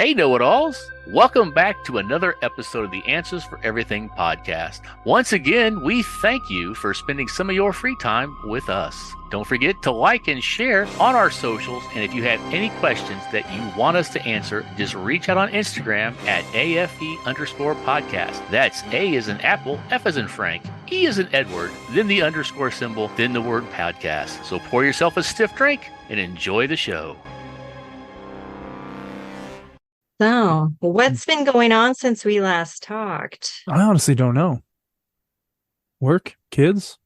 Hey, know-it-alls! Welcome back to another episode of the Answers for Everything podcast. Once again, we thank you for spending some of your free time with us. Don't forget to like and share on our socials, and if you have any questions that you want us to answer, just reach out on Instagram at AFE_podcast. That's A as in Apple, F as in Frank, E as in Edward, then the underscore symbol, then the word podcast. So pour yourself a stiff drink and enjoy the show. So, what's been going on since we last talked? I honestly don't know. Work, kids,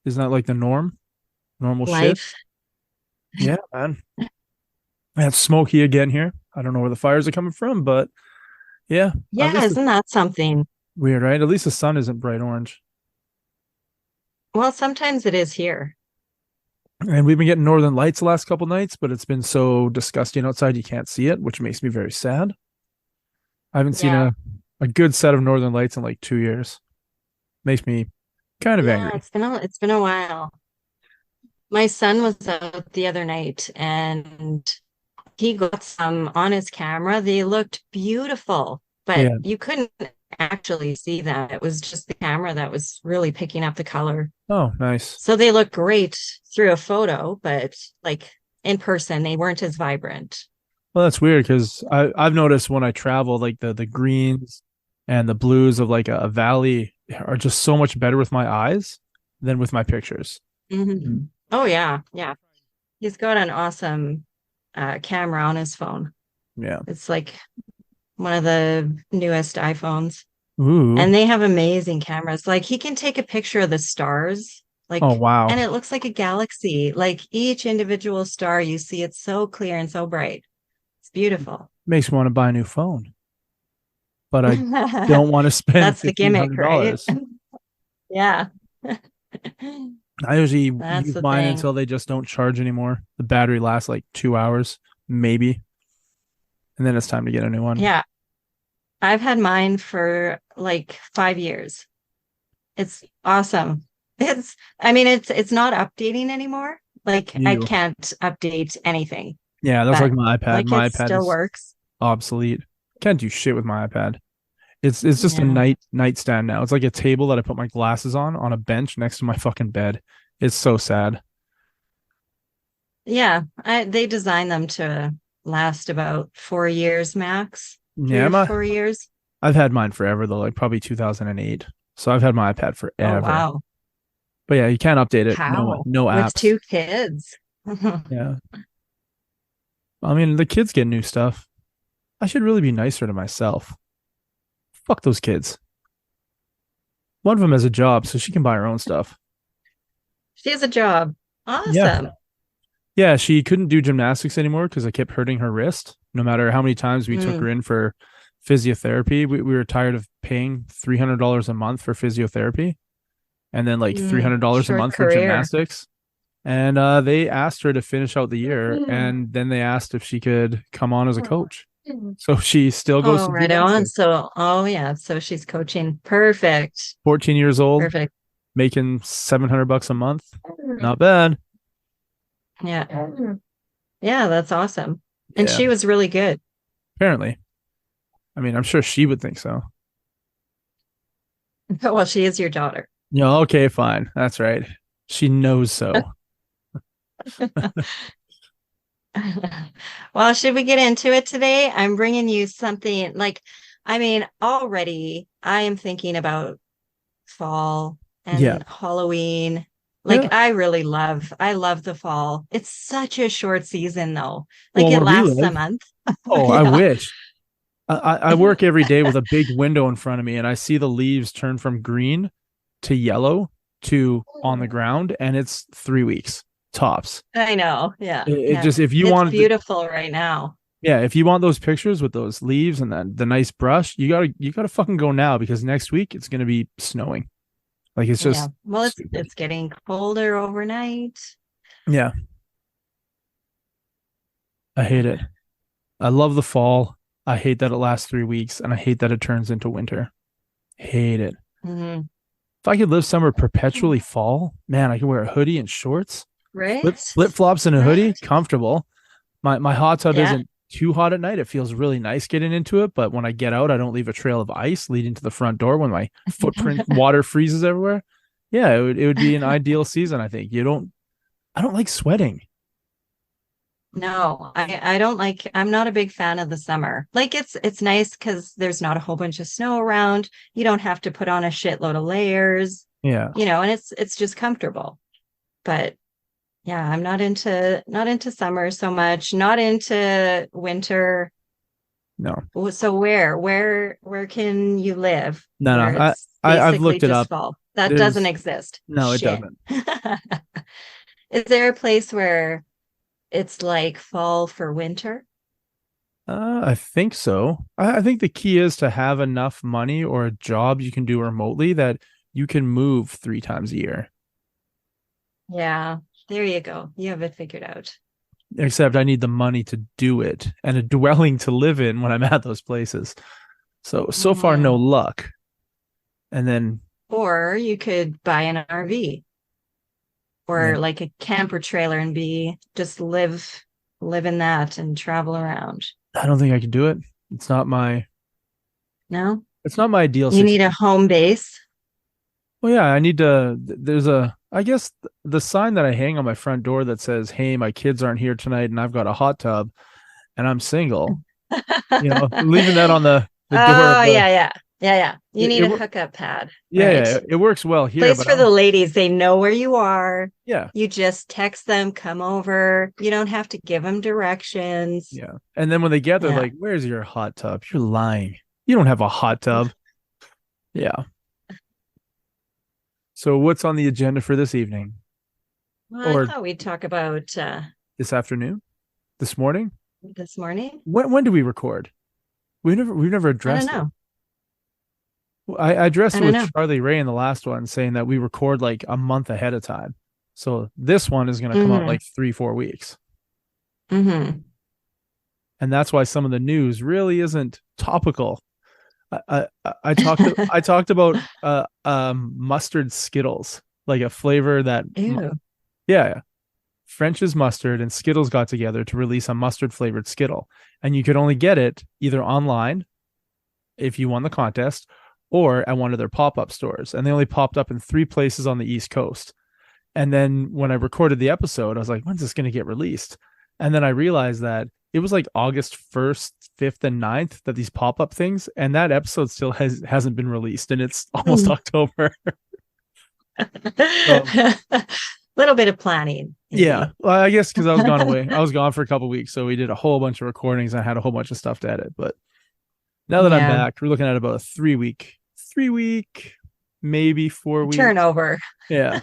isn't that like the normal Life. Shit? Yeah, man. It's smoky again here. I don't know where the fires are coming from, but yeah. Yeah, isn't that something? Weird, right? At least the sun isn't bright orange. Well, sometimes it is here. And we've been getting northern lights the last couple nights, but it's been so disgusting outside you can't see it, which makes me very sad. I haven't seen a good set of northern lights in like 2 years. Makes me kind of angry. It's been a while. My son was out the other night and he got some on his camera. They looked beautiful, but you couldn't actually see them. It was just the camera that was really picking up the color. Oh, nice. So they look great through a photo, but like in person, they weren't as vibrant. Well, that's weird because I've noticed when I travel, like the greens and the blues of like a valley are just so much better with my eyes than with my pictures. Mm-hmm. Oh, yeah. Yeah. He's got an awesome camera on his phone. Yeah. It's like one of the newest iPhones. Ooh. And they have amazing cameras. Like he can take a picture of the stars. Like, oh, wow. And it looks like a galaxy. Like each individual star, you see it's so clear and so bright. It's beautiful. Makes me want to buy a new phone. But I don't want to spend That's the gimmick, right? Yeah. I usually use mine until they just don't charge anymore. The battery lasts like 2 hours, maybe. And then it's time to get a new one. Yeah. I've had mine for like 5 years. It's awesome. It's not updating anymore. Like I can't update anything. Yeah, that's like my iPad. Like my it iPad still works. Obsolete. Can't do shit with my iPad. It's just a nightstand now. It's like a table that I put my glasses on a bench next to my fucking bed. It's so sad. Yeah, they designed them to last about 4 years max. 4 years. I've had mine forever though, like probably 2008. So I've had my iPad forever. Oh, wow. But yeah, you can't update it. How? No apps. With 2 kids. Yeah. I mean, the kids get new stuff. I should really be nicer to myself. Fuck those kids. One of them has a job, so she can buy her own stuff. She has a job. Awesome. Yeah, she couldn't do gymnastics anymore because I kept hurting her wrist. No matter how many times we took her in for physiotherapy, we were tired of paying $300 a month for physiotherapy and then like $300 a month for gymnastics. And they asked her to finish out the year, and then they asked if she could come on as a coach. So she still goes. Oh, right on. So, so she's coaching. Perfect. 14 years old. Perfect. Making $700 a month. Not bad. Yeah. Yeah, that's awesome. And she was really good. Apparently. I mean, I'm sure she would think so. Well, she is your daughter. Yeah, okay, fine. That's right. She knows so. Well, should we get into it today? I'm bringing you something already I am thinking about fall and Halloween. I love the fall. It's such a short season though. Like it lasts a month. Oh, I wish. I work every day with a big window in front of me and I see the leaves turn from green to yellow to on the ground, and it's 3 weeks tops. I know. Yeah. It's beautiful right now. Yeah. If you want those pictures with those leaves and then the nice brush, you gotta fucking go now because next week it's gonna be snowing. Like it's just it's getting colder overnight. Yeah. I hate it. I love the fall. I hate that it lasts 3 weeks, and I hate that it turns into winter. Hate it. Mm-hmm. If I could live somewhere perpetually fall, man, I could wear a hoodie and shorts. Right. Flip flops and a hoodie, comfortable. My hot tub isn't too hot at night. It feels really nice getting into it, but when I get out, I don't leave a trail of ice leading to the front door when my footprint water freezes everywhere. Yeah, it would be an ideal season, I think. I don't like sweating. No, I don't like, I'm not a big fan of the summer. Like it's nice because there's not a whole bunch of snow around. You don't have to put on a shitload of layers, Yeah. and it's just comfortable. But yeah, I'm not into summer so much, not into winter. No. So where can you live No, where no. it's I've basically looked it just up. fall? That doesn't There's exist. no, it Shit. doesn't. Is there a place where it's like fall for winter? I think so. I think the key is to have enough money or a job you can do remotely that you can move 3 times a year. Yeah, there you go. You have it figured out. Except I need the money to do it and a dwelling to live in when I'm at those places. So far, no Mhm. luck. And then, Or you could buy an RV yeah, or like a camper trailer and be just live in that and travel around. I don't think I can do it. It's not my No? it's not my ideal You need a situation. home base. Well, yeah, I need to. There's I guess the sign that I hang on my front door that says, "Hey, my kids aren't here tonight, and I've got a hot tub, and I'm single." Leaving that on the door of Oh, the yeah, yeah. Yeah, yeah. You it, need it a wor- hookup pad, yeah, right? it works well here, Place but for the ladies. They know where you are. yeah, You just text them, come over. You don't have to give them directions. yeah. And then when they get there, Yeah. like, "Where's your hot tub? You're lying. You don't have a hot tub." Yeah. So what's on the agenda for this evening Well, I or thought we'd talk about this afternoon, this morning? this morning. When do we record? We've never I don't addressed it. know. I addressed I it don't with know. Charlie Ray in the last one, saying that we record like a month ahead of time. So this one is going to come out Mm-hmm. like 3-4 weeks. Mm-hmm. And that's why some of the news really isn't topical. I talked about mustard Skittles, like a flavor that Ew. yeah, French's mustard and Skittles got together to release a mustard flavored Skittle, and you could only get it either online if you won the contest or at one of their pop-up stores, and they only popped up in 3 places on the East Coast. And then when I recorded the episode, I was like, when's this going to get released? And then I realized that it was like August 1st, 5th, and 9th that these pop-up things, and that episode still hasn't been released, and it's almost October. So Little bit of planning, yeah, maybe. well, I guess because I was gone away. I was gone for a couple of weeks, so we did a whole bunch of recordings. And I had a whole bunch of stuff to edit. But now that I'm Yeah. back, we're looking at about a 3-week, maybe 4 weeks. Turnover. Yeah.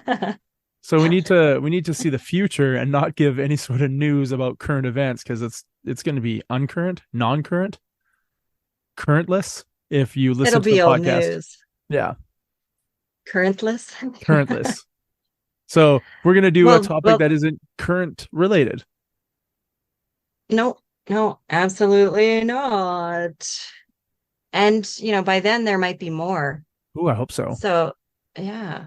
So we need to see the future and not give any sort of news about current events because it's going to be uncurrent, non-current, currentless. If you listen It'll to the be old podcast, news. yeah, Currentless. currentless. So we're going to do a topic Well, that isn't current related. no, no, absolutely not. And, by then there might be more. Ooh, I hope so. So, yeah.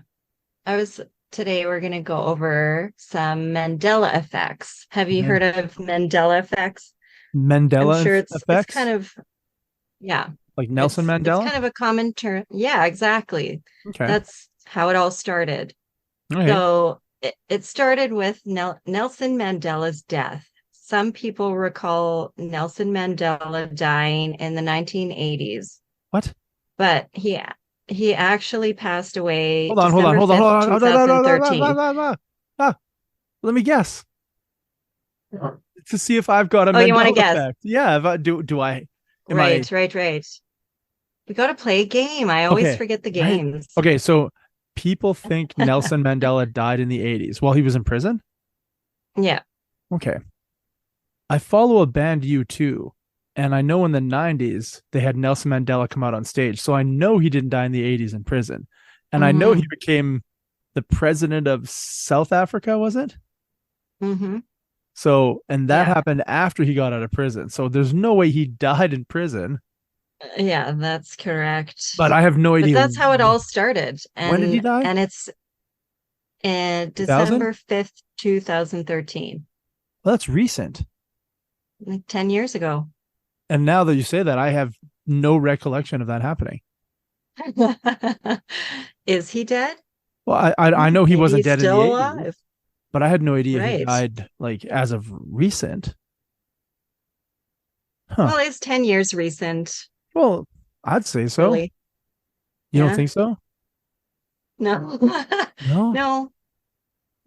Today we're going to go over some Mandela effects. Have you heard of Mandela effects? Mandela I'm sure it's effects, kind of, yeah, like Nelson it's Mandela. kind of a common term. Yeah, exactly. Okay. That's how it all started. Okay. So it started with Nelson Mandela's death. Some people recall Nelson Mandela dying in the 1980s, What? but he actually passed away Hold on. December 5th, 2013. Let me guess to see if I've got a Oh, you want to Mandela guess? effect. Yeah. If I do, I? Am Right, I right. We got to play a game. I always okay? forget the Right. games. Okay. So people think Nelson Mandela died in the 80s while he was in prison. Yeah. Okay. I follow a band U2, and I know in the 90s they had Nelson Mandela come out on stage. So I know he didn't die in the 80s in prison. And I know he became the president of South Africa, was it? Mm-hmm. So, and that Yeah. happened after he got out of prison. So there's no way he died in prison, Yeah, that's correct. but I have no But idea. that's how it all started. When did he die? And it's in 2000? December 5th, 2013. Well, that's recent. like 10 years ago. And now that you say that, I have no recollection of that happening. Is he dead? Well, I know he Maybe wasn't he's dead in the still 80s, alive. but I had no idea he Right. died like as of recent. Huh. Well, it's 10 years recent, Well, I'd say so. really. You don't Yeah. think so? No. No. No.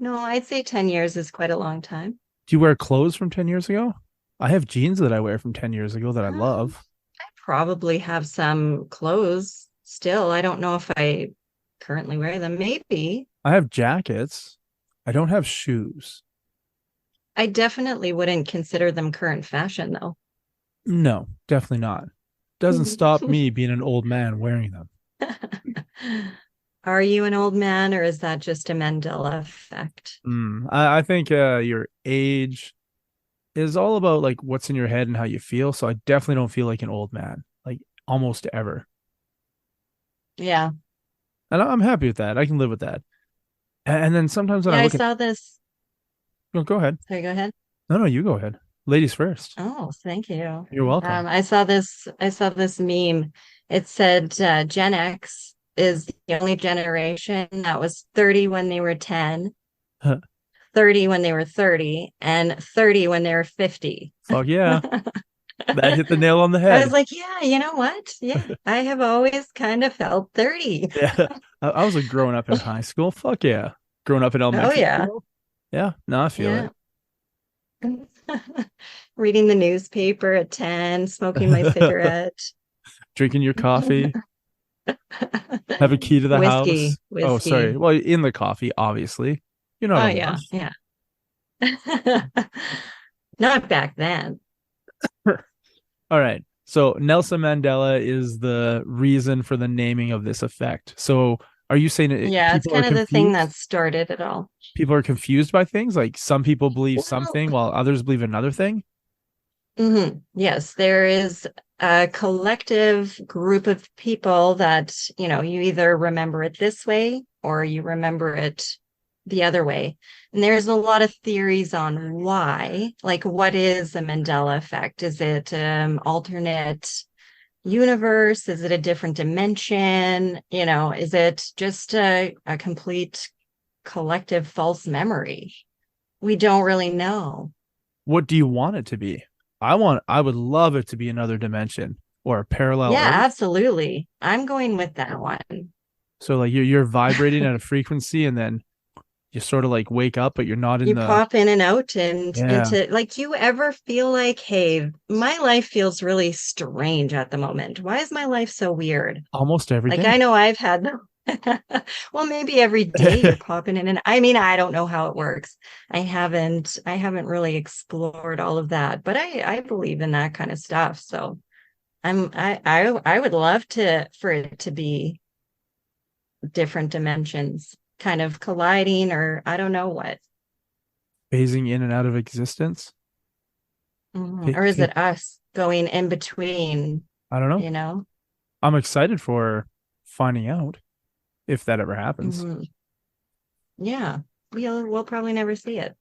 No, I'd say 10 years is quite a long time. Do you wear clothes from 10 years ago? I have jeans that I wear from 10 years ago that I love. I probably have some clothes still. I don't know if I currently wear them. Maybe. I have jackets. I don't have shoes. I definitely wouldn't consider them current fashion, though. No, definitely not. Doesn't stop me being an old man wearing them. Are you an old man, or is that just a Mandela effect? I think your age is all about like what's in your head and how you feel. So I definitely don't feel like an old man, like almost ever. Yeah. And I'm happy with that. I can live with that. And then sometimes when Yeah, I I look at, saw this. oh, go ahead. Sorry, go ahead. No, you go ahead. Ladies first. Oh, thank you. You're welcome. I saw this meme. It said Gen X is the only generation that was 30 when they were 10, 30 when they were 30, and 30 when they were 50. Fuck yeah. That hit the nail on the I head. was like, yeah, you know what? Yeah, I have always kind of felt 30. Yeah. I was like growing up in high school. Fuck yeah. Growing up in Oh, elementary yeah. school. Yeah. No, I feel Yeah. Reading the newspaper at 10, smoking my it. cigarette. Drinking your coffee. Have a key to the Whiskey, house. Oh, sorry. whiskey. Well, in the coffee, obviously. You're not Oh, alone. yeah, yeah. Not back then. All right. So Nelson Mandela is the reason for the naming of this effect. So are you saying Yeah, it's people are kind of the thing that confused? started it all. People are confused by things? Like some people believe Well, something while others believe another thing? yes, there is a collective group of people that, you either remember it this way or you remember it the other way. And there's a lot of theories on why, like what is the Mandela effect? Is it alternate universe? Is it a different dimension? Is it just a complete collective false memory? We don't really know. What do you want it to be? I would love it to be another dimension or a parallel Yeah, Earth. absolutely. I'm going with that one. So like you're vibrating at a frequency and then you sort of like wake up, but you're not in You the pop in and out and yeah, into like you ever feel like, hey, my life feels really strange at the moment. Why is my life so weird? almost every Like day. I know I've had them. Well, maybe every day you're popping in and I mean, I don't know how it works. I haven't really explored all of that, but I believe in that kind of stuff. So I would love for it to be different dimensions kind of colliding or I don't know what. Phasing in and out of existence. Or is it us going in between, I don't know. you know? I'm excited for finding out if that ever happens. Yeah, we'll probably never see it.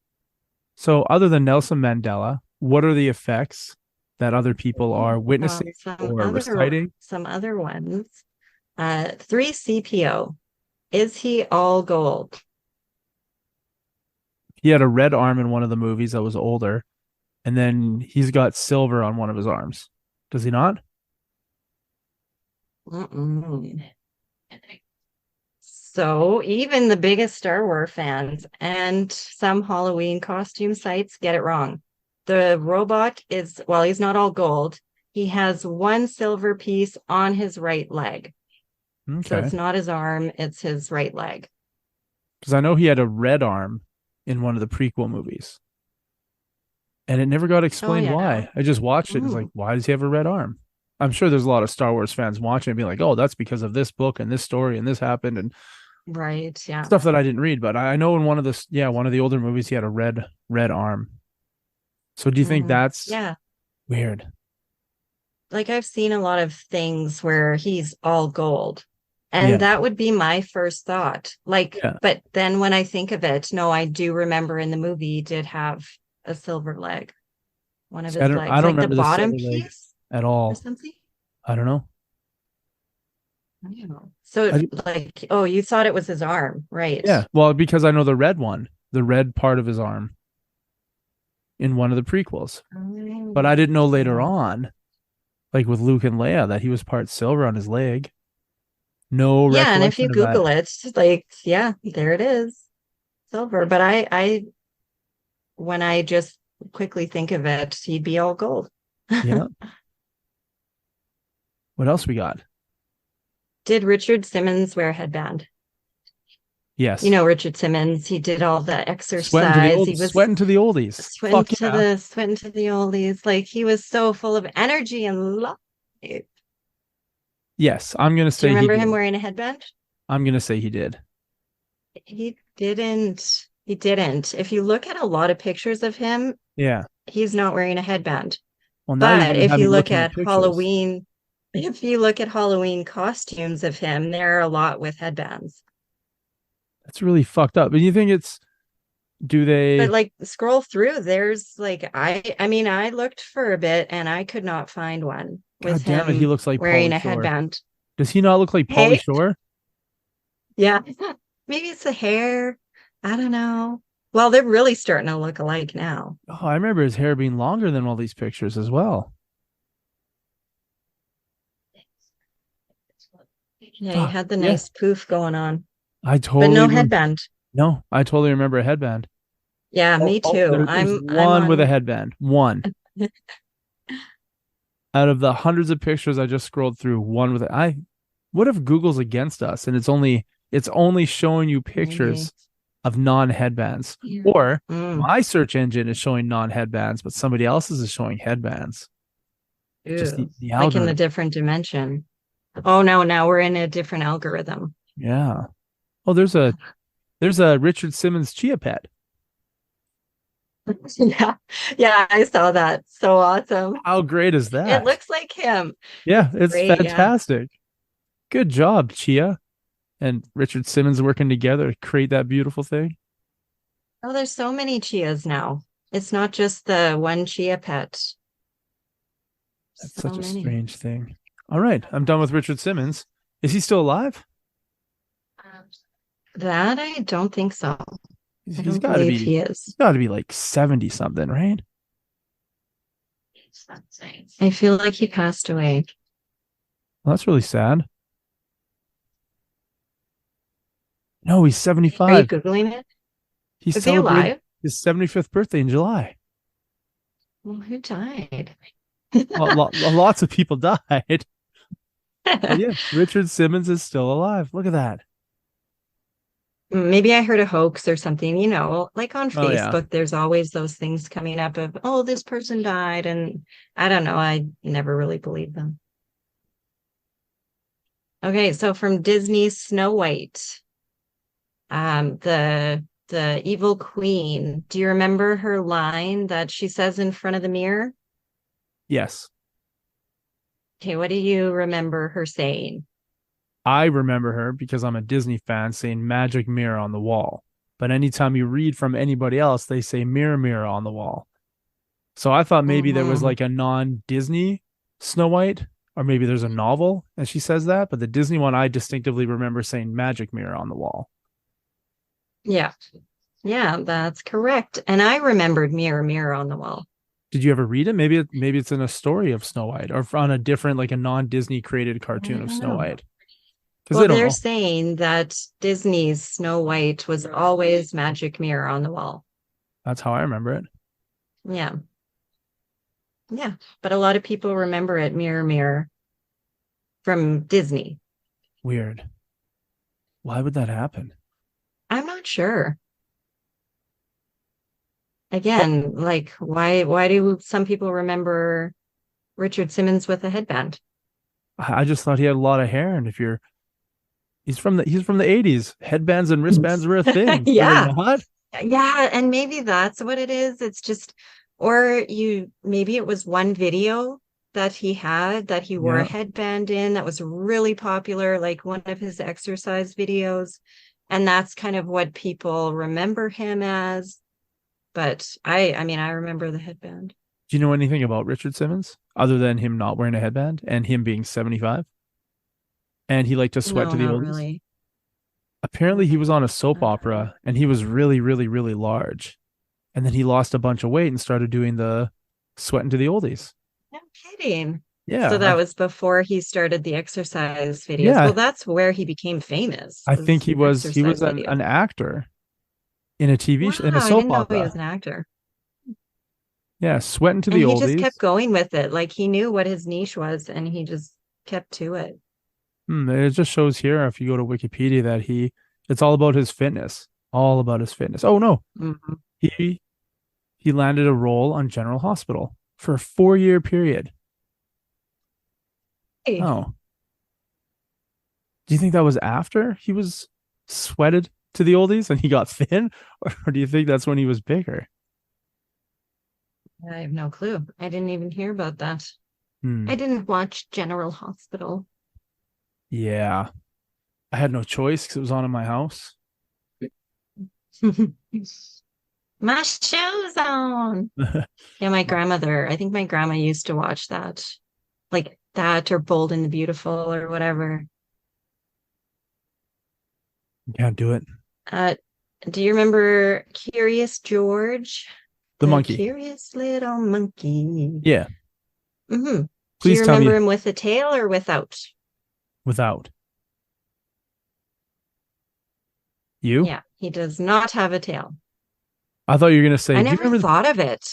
So, other than Nelson Mandela, what are the effects that other people are witnessing or reciting? Some other ones. 3CPO. Is he all gold? He had a red arm in one of the movies that was older, and then he's got silver on one of his arms. Does he not? Mm-mm. So even the biggest Star Wars fans and some Halloween costume sites get it wrong. The robot is, well, he's not all gold. He has one silver piece on his right leg. So Okay. it's not his arm, it's his right leg. Because I know he had a red arm in one of the prequel movies. And it never got explained why. I just watched it and was like, why does he have a red arm? I'm sure there's a lot of Star Wars fans watching and being like, oh, that's because of this book and this story and this happened and right, yeah. stuff that I didn't read. But I know in one of the older movies he had a red arm. So do you think that's weird? Like I've seen a lot of things where he's all gold. And that would be my first thought. Like, but then when I think of it, no, I do remember in the movie he did have a silver leg. one of See, his I legs, don't like the remember this bottom other leg piece at or all. something. I don't know. I don't know. So I, like, oh, you thought it was his arm, right? yeah, well, because I know the red one, the red part of his arm in one of the prequels. But I didn't know later on, like with Luke and Leia, that he was part silver on his leg. No Yeah, and if you recollection of that. Google it, like, yeah, there it is. Silver. But I when I just quickly think of it, he'd be all gold. Yeah. What else we got? Did Richard Simmons wear a headband? You Yes. know, Richard Simmons, he did all the exercise. He was Sweating to the oldies. Fuck yeah. sweating to the oldies. Like he was so full of energy and love. Do Yes, I'm gonna you say he remember him did. wearing a headband? I'm gonna say he did. He didn't. He didn't. If you look at a lot of pictures of him, Yeah. he's not wearing a headband. Well, now you're But gonna if have me you look looking at at pictures. Halloween, if you look at Halloween costumes of him, there are a lot with headbands. That's really fucked up. And you think it's do But they like scroll through, there's like I mean, I looked for a bit and I could not find one with God damn it, he him looks like wearing Pauly a Shore. headband. Does he not look like Pauly Hey, Shore? yeah, maybe it's the hair. I don't know. Well, they're really starting to look alike now. Oh, I remember his hair being longer than all these pictures as well. Yeah, he Fuck. had the Yeah. nice poof going on, I but no totally headband. no, I totally remember a headband. Yeah, me too. There's I'm one with a on. headband. One. Out of the hundreds of pictures I just scrolled through, one with I what if Google's against us and it's only showing you Maybe. pictures of non-headbands? Or Mm. my search engine is showing non-headbands, but somebody else's is showing headbands. Just Ew. the Like in the algorithm. different dimension. Oh no, now we're in a different algorithm. Yeah. Oh, there's a Richard Simmons chia pet. Yeah. Yeah, I saw that. So awesome. How great is It that? looks like him. Yeah, it's Great, yeah. fantastic. Good job, Chia and Richard Simmons working together to create that beautiful thing. Oh, there's so many chias now. It's not just the one chia pet. That's So such a many. strange thing. All right, I'm done with Richard Simmons. Is he still alive? That I don't think so. I He's don't got to believe be. he He's is. got to be like 70 something, right? I feel like he passed away. Well, that's really sad. No, he's Are you 75. Googling it? He Is he celebrated alive? his 75th birthday in July. Well, who died? Lots of people died. But yeah, Richard Simmons is still alive. Look at that. Maybe I heard a hoax or something, like on Oh yeah. Facebook, there's always those things coming up of, oh, this person died. And I don't know. I never really believed them. Okay. So from Disney's Snow White, the evil queen, do you remember her line that she says in front of the mirror? Yes. Okay. What do you remember her saying? I remember her because I'm a Disney fan saying magic mirror on the wall. But anytime you read from anybody else, they say mirror, mirror on the wall. So I thought maybe there was like a non-Disney Snow White, or maybe there's a novel and she says that. But the Disney one, I distinctively remember saying magic mirror on the wall. Yeah. Yeah, that's correct. And I remembered mirror, mirror on the wall. Did you ever read it? Maybe it's in a story of Snow White or on a different, like a non-Disney created cartoon of Snow White. Because Well, they don't they're know. saying that Disney's Snow White was always magic mirror on the wall. That's how I remember it. Yeah. Yeah. But a lot of people remember it mirror, mirror from Disney. Weird. Why would that happen? I'm not sure. Again, like why do some people remember Richard Simmons with a headband? I just thought he had a lot of hair, and he's from the 80s. Headbands and wristbands were a thing. Yeah. Were they not? Yeah, and maybe that's what it is. It's just, or maybe it was one video that he had that he wore a Yeah. headband in that was really popular, like one of his exercise videos. And that's kind of what people remember him as. But I mean, I remember the headband. Do you know anything about Richard Simmons other than him not wearing a headband and him being 75? And he liked to sweat No, to the not oldies. really. Apparently, he was on a soap Uh, opera and he was really, really, really large. And then he lost a bunch of weight and started doing the sweating to the oldies. no kidding. So Yeah, that was before he started the exercise videos. Well, yeah. that's where he became famous, I think was he was exercise an videos. actor in a TV Wow, show, in a I soap didn't know he was opera. an actor. Yeah, sweating to the And he just oldies. kept going with it. Like he knew what his niche was and he just kept to it. It just shows here if you go to Wikipedia that it's all about his fitness, all about his fitness. Oh no, Mhm. he he landed a role on General Hospital for a 4-year period. Hey, Oh, do you think that was after he was sweated to the oldies and he got thin, or do you think that's when he was bigger? I have no clue. I didn't even hear about that. Hmm. I didn't watch General Hospital. Yeah, I had no choice because it was on in my house. My show's on. Yeah, my grandmother, I think my grandma used to watch that. Like that or Bold and the Beautiful or whatever. Can't do it. Uh, do you remember Curious George? The The monkey. curious little monkey. Yeah. Mm-hmm. Do you Please tell remember me him with a tail or without? without you. Yeah, he does not have a tail. I thought you were gonna say, I do you never remember? thought of it.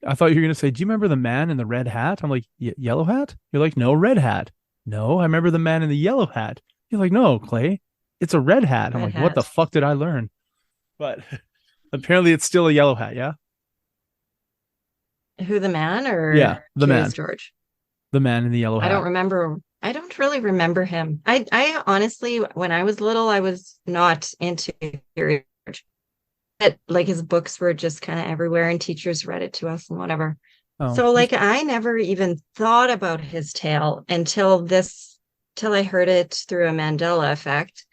I thought you were gonna say, do you remember the man in the red hat? I'm like, yellow hat? You're like, no, red hat. No, I remember the man in the yellow hat. You're like, no, Clay, it's a red hat. I'm Red like, what the hat. fuck did I learn? But apparently it's still a yellow hat, yeah? Who, the man Yeah, or the Curious man. George? The man in the yellow I don't hat. remember. I don't really remember him. I honestly, when I was little, I was not into Curious George. But like his books were just kind of everywhere and teachers read it to us and whatever. Oh, So like I never even thought about his tale till I heard it through a Mandela effect.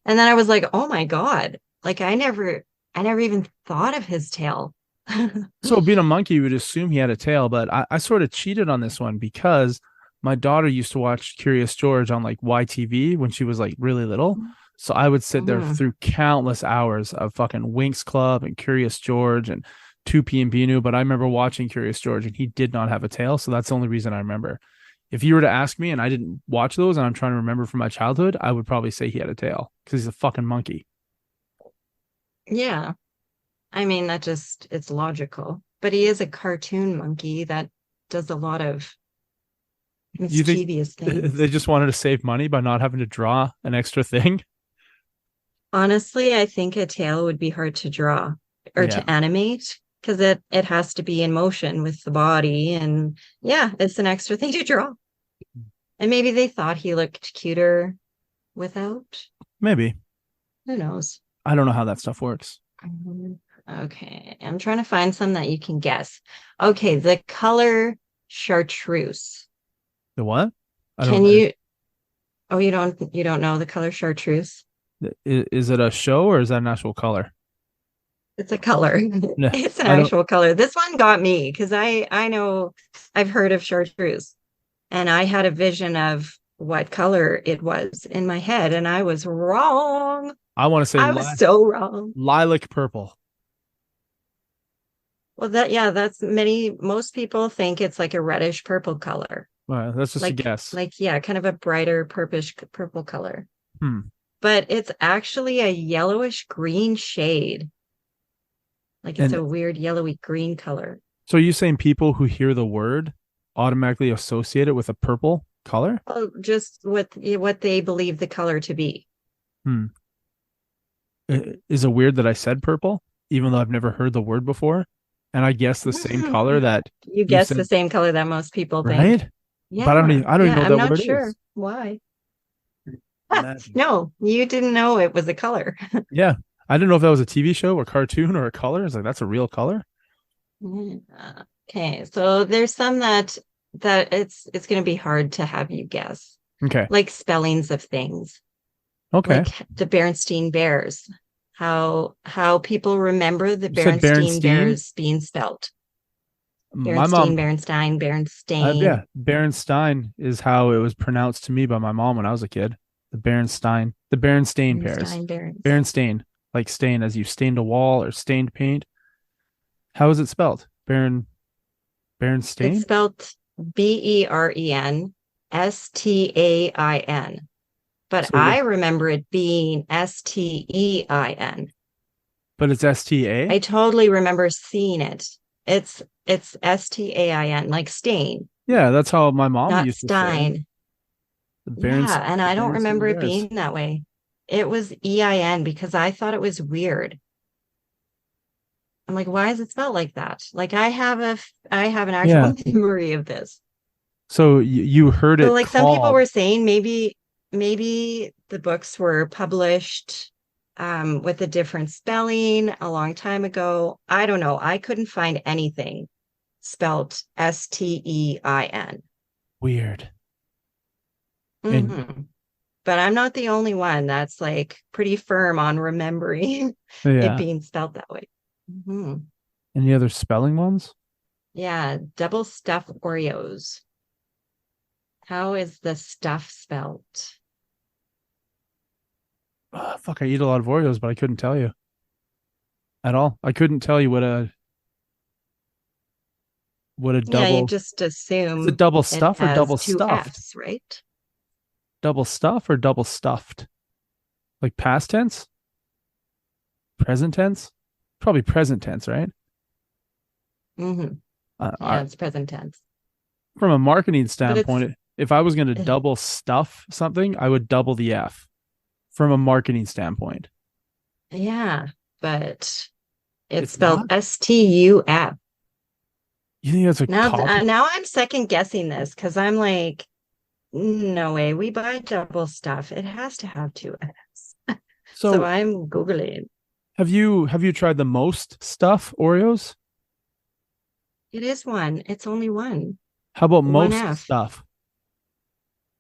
And then I was like, oh my God. Like I never even thought of his tail. so being a monkey, you would assume he had a tail, but I sort of cheated on this one because my daughter used to watch Curious George on like YTV when she was like really little. So I would sit there Mhm. through countless hours of fucking Winx Club and Curious George and 2P and Binu. But I remember watching Curious George and he did not have a tail. So that's the only reason I remember. If you were to ask me and I didn't watch those and I'm trying to remember from my childhood, I would probably say he had a tail because he's a fucking monkey. Yeah. I mean, it's logical. But he is a cartoon monkey that does a lot of Do you think mischievous they things. just wanted to save money by not having to draw an extra thing? Honestly, I think a tail would be hard to draw or Yeah. to animate because it has to be in motion with the body. And yeah, it's an extra thing to draw. And maybe they thought he looked cuter without. Maybe. Who knows? I don't know how that stuff works. Okay, I'm trying to find some that you can guess. Okay, the color chartreuse. The what? I don't Can know. you? Oh, you don't know the color chartreuse? Is it a show or is that an actual color? It's a color. No, It's an I don't. actual color. This one got me because I know I've heard of chartreuse and I had a vision of what color it was in my head and I was wrong. I want to say I was so wrong. lilac purple. Well, most people think it's like a reddish purple color. All right, that's just a Like guess. yeah, kind of a brighter purple color. Hmm. But it's actually a yellowish green shade. Like it's And a weird yellowy green color. so are you saying people who hear the word automatically associate it with a purple color? Well, just what they believe the color to be. Hmm. Is it weird that I said purple, even though I've never heard the word before? And I guess the same color that You you guess the said, same color that most people think. right? Yeah. But I don't even know what I'm that not word sure is. why. Imagine. No, you didn't know it was a color. Yeah. I didn't know if that was a TV show or cartoon or a color. It's like that's a real color. Yeah. Okay, so there's some that it's going to be hard to have you guess, Okay. like spellings of things, Okay. like the Berenstain Bears. How people remember the You said Berenstain Berenstein? Bears being spelt. My mom, Berenstain. Berenstain is how it was pronounced to me by my mom when I was a kid. The Berenstain Paris. Berenstain, like stain, as you stained a wall or stained paint. How is it spelled? Berenstain? It's spelled Berenstain. But So I remember it being Stein. but it's STA? I totally remember seeing it. It's Stain, like stain, Yeah, that's how my mom not used to say it. Stein. Yeah, and I don't remember it being that way. It was EIN because I thought it was weird. I'm like, why is it spelled like that? Like I have an actual memory of this. So you heard it. So like some people were saying maybe the books were published with a different spelling a long time ago. I don't know. I couldn't find anything spelled Stein. Weird. Mm-hmm. But I'm not the only one that's like pretty firm on remembering it being spelled that way. Mm-hmm. Any other spelling ones? Yeah, double stuff Oreos. How is the stuff spelled? Fuck, I eat a lot of Oreos, but I couldn't tell you at all. I couldn't tell you what a double. Yeah, you just assume is it double stuff or double two stuffed? F's, right? Double stuff or double stuffed? Like past tense? Present tense? Probably present tense, right? Mm-hmm. Yeah, it's present tense. From a marketing standpoint, if I was going to double stuff something, I would double the F from a marketing standpoint. Yeah, but it's spelled STUF. You think that's a now I'm second guessing this because I'm like, no way, we buy double stuff. It has to have two F's. So I'm Googling. Have you tried the most stuff Oreos? It is one. It's only one. How about most stuff?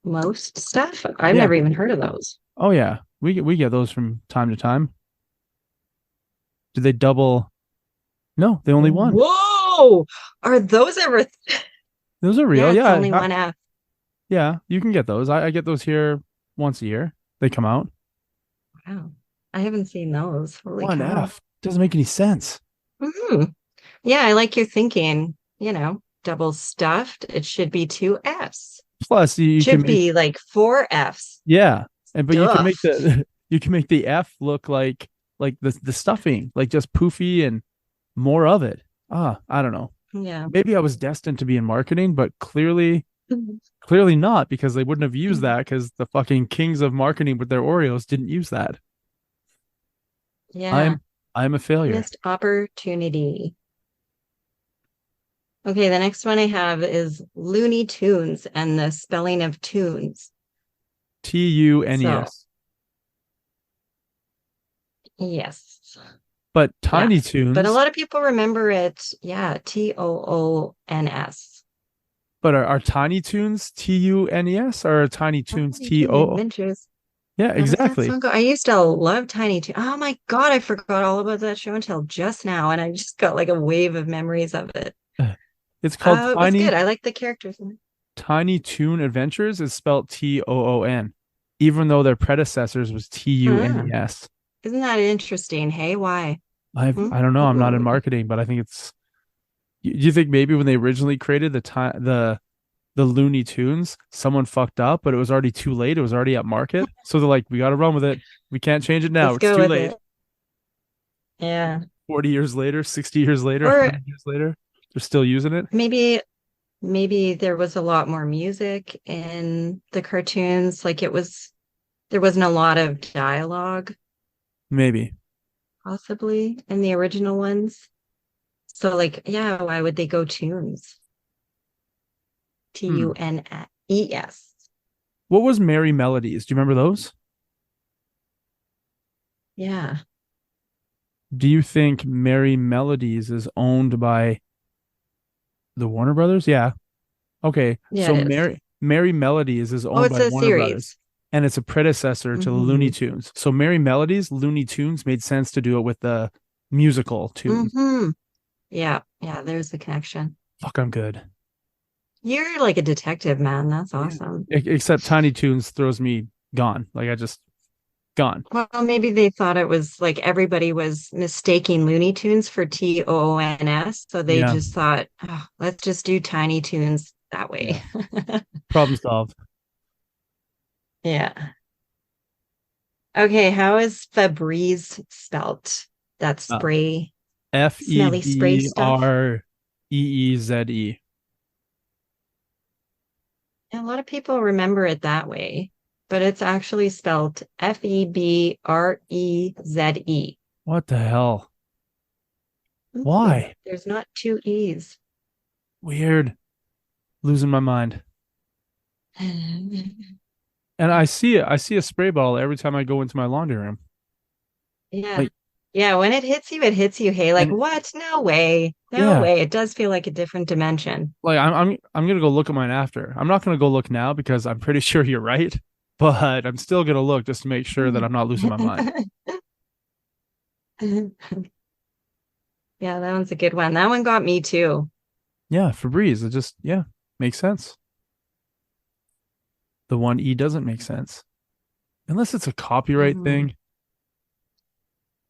Most stuff? I've never even heard of those. Oh yeah, we get those from time to time. Do they double? No, they only one. Whoa! Are those ever? Those are real. Yeah, only one F. Yeah, you can get those. I get those here once a year. They come out. Wow, I haven't seen those. Holy one cow. F doesn't make any sense. Mm-hmm. Yeah, I like your thinking. Double stuffed. It should be two F's. Plus, you should be like four F's. Yeah, but you can make the F look like the stuffing, like just poofy and more of it. I don't know. Yeah, maybe I was destined to be in marketing, but clearly not, because they wouldn't have used that, because the fucking kings of marketing with their Oreos didn't use that. Yeah, I'm a failure. Missed opportunity. Okay, the next one I have is Looney Tunes and the spelling of Toons. Tunes. Yes. But Tiny Toons. But a lot of people remember it. Yeah, Toons. But are Tiny Toons Tunes or are Tiny Toons Too? Adventures. Yeah, exactly. I used to love Tiny Toons. Oh my God, I forgot all about that show until just now, and I just got like a wave of memories of it. It's called Tiny. It was good. I like the characters in it. Tiny Toon Adventures is spelled Toon, even though their predecessors was Tunes. Isn't that interesting? Hey, why? I don't know. I'm not in marketing, but I think it's. Do you think maybe when they originally created the Looney Tunes, someone fucked up, but it was already too late. It was already at market, so they're like, we got to run with it. We can't change it now. It's too late. Yeah. 40 years later, 60 years later, 100 years later, they're still using it. Maybe there was a lot more music in the cartoons. Like there wasn't a lot of dialogue. Maybe. Possibly in the original ones. So why would they go Toons? Tunes. What was Merry Melodies? Do you remember those? Yeah. Do you think Merry Melodies is owned by the Warner Brothers? Yeah. Okay. Yeah, so Merry Melodies is owned by Warner Brothers. And it's a predecessor to the Looney Tunes. So Merry Melodies, Looney Tunes made sense to do it with the musical Toons. Mm-hmm. Yeah, there's the connection. Fuck, I'm good. You're like a detective, man. That's awesome. Except Tiny Toons throws me gone. Like I just gone. Well, maybe they thought it was like everybody was mistaking Looney Tunes for Toons, so they Yeah. just thought, oh, let's just do Tiny Toons that Yeah. way. Problem solved. Yeah. Okay, how is Febreze spelt? That Uh, spray, smelly spray stuff. Febreeze. A lot of people remember it that way, but it's actually spelled Febreze. What the hell? Why? There's not two E's. Weird. Losing my mind. And I see it. I see a spray bottle every time I go into my laundry room. Yeah. Like, Yeah, when it hits you, it hits you. Hey, like and what? No way. No yeah, way. It does feel like a different dimension. like I'm gonna go look at mine after. I'm not gonna go look now because I'm pretty sure you're right, but I'm still gonna look just to make sure that I'm not losing my mind. Yeah, that one's a good one. That one got me too. Yeah, Febreze. It just makes sense. The one E doesn't make sense unless it's a copyright Mhm. thing.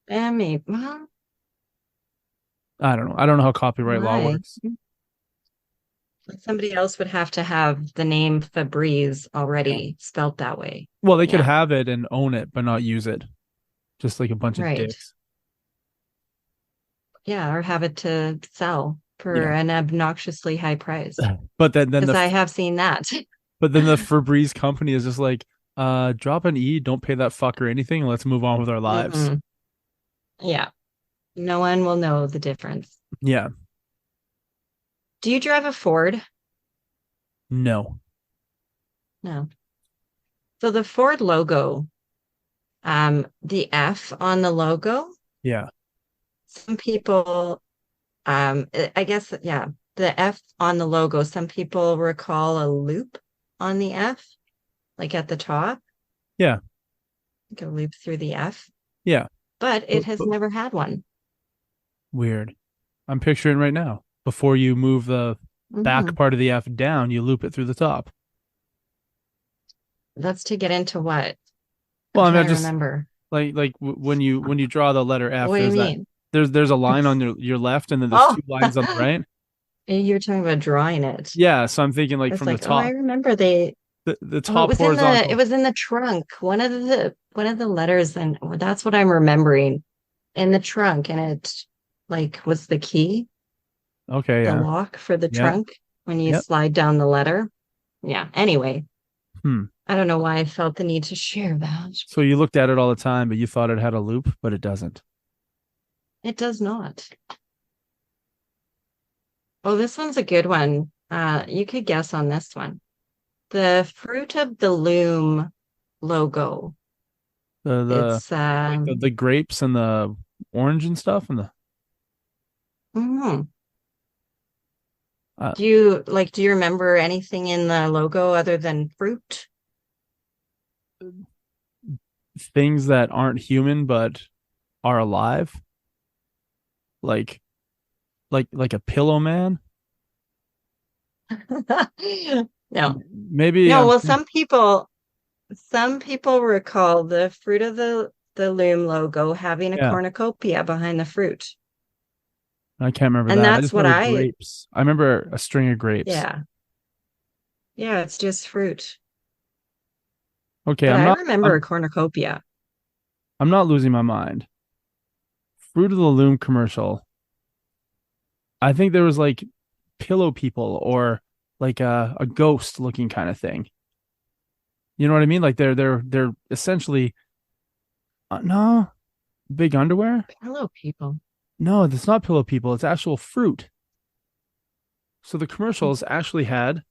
Maybe. Well, I don't know. I don't know how copyright law why? works. Somebody else would have to have the name Febreze Yeah. already spelt that way. Well, they could Yeah, have it and own it, but not use it. Just like a bunch of right. dicks. Yeah, or have it to sell for Yeah. an obnoxiously high price. But then Because I have seen that. the Febreze company is just like, drop an E, don't pay that fucker anything, and let's move on with our lives. Mhm. Yeah, no one will know the difference. Yeah. Do you drive a Ford? No. No. So the Ford logo, the F on the logo, Yeah. some people, I guess, yeah, the F on the logo, some people recall a loop on the F, like at the top, Yeah. like a loop through the F, Yeah. but it has But never had one. weird. I'm picturing right now. Before you move the back Mhm. part of the F down, you loop it through the top. That's to get into what? I'm Well, I mean, trying to just remember. when you draw the letter F, What do you there's that mean? there's a line on your left, and then there's Oh, two lines on the right. you're talking about drawing it. Yeah, so I'm thinking like It's from the like, oh, I top, remember they. the Oh, top it horizontal. was in the trunk. One of the letters, and that's what I'm remembering in the trunk, and it like was the key, Okay, the yeah. lock for the Yep. trunk when you Yep. slide down the letter. Yeah. Anyway, Hmm. I don't know why I felt the need to share that. So you looked at it all the time, but you thought it had a loop, but it doesn't. It does not. Oh, this one's a good one. You could guess on this one. The Fruit of the Loom logo. The It's like the grapes and the orange and stuff and the mhm. uh, Do you remember anything in the logo other than fruit? things that aren't human but are alive, like like a pillow man. No. Maybe No, well, some people recall the Fruit of the Loom logo having a yeah. cornucopia behind the fruit. I can't remember And that. I that's just what remember grapes. I remember a string of grapes. yeah. Yeah, it's just fruit. Okay, But I remember a I'm cornucopia. I'm not losing my mind. Fruit of the Loom commercial. I think there was like pillow people or like a ghost looking kind of thing. You know what I mean? Like they're essentially no big underwear. Hello, people. No, that's not pillow people. It's actual fruit. So the commercials actually had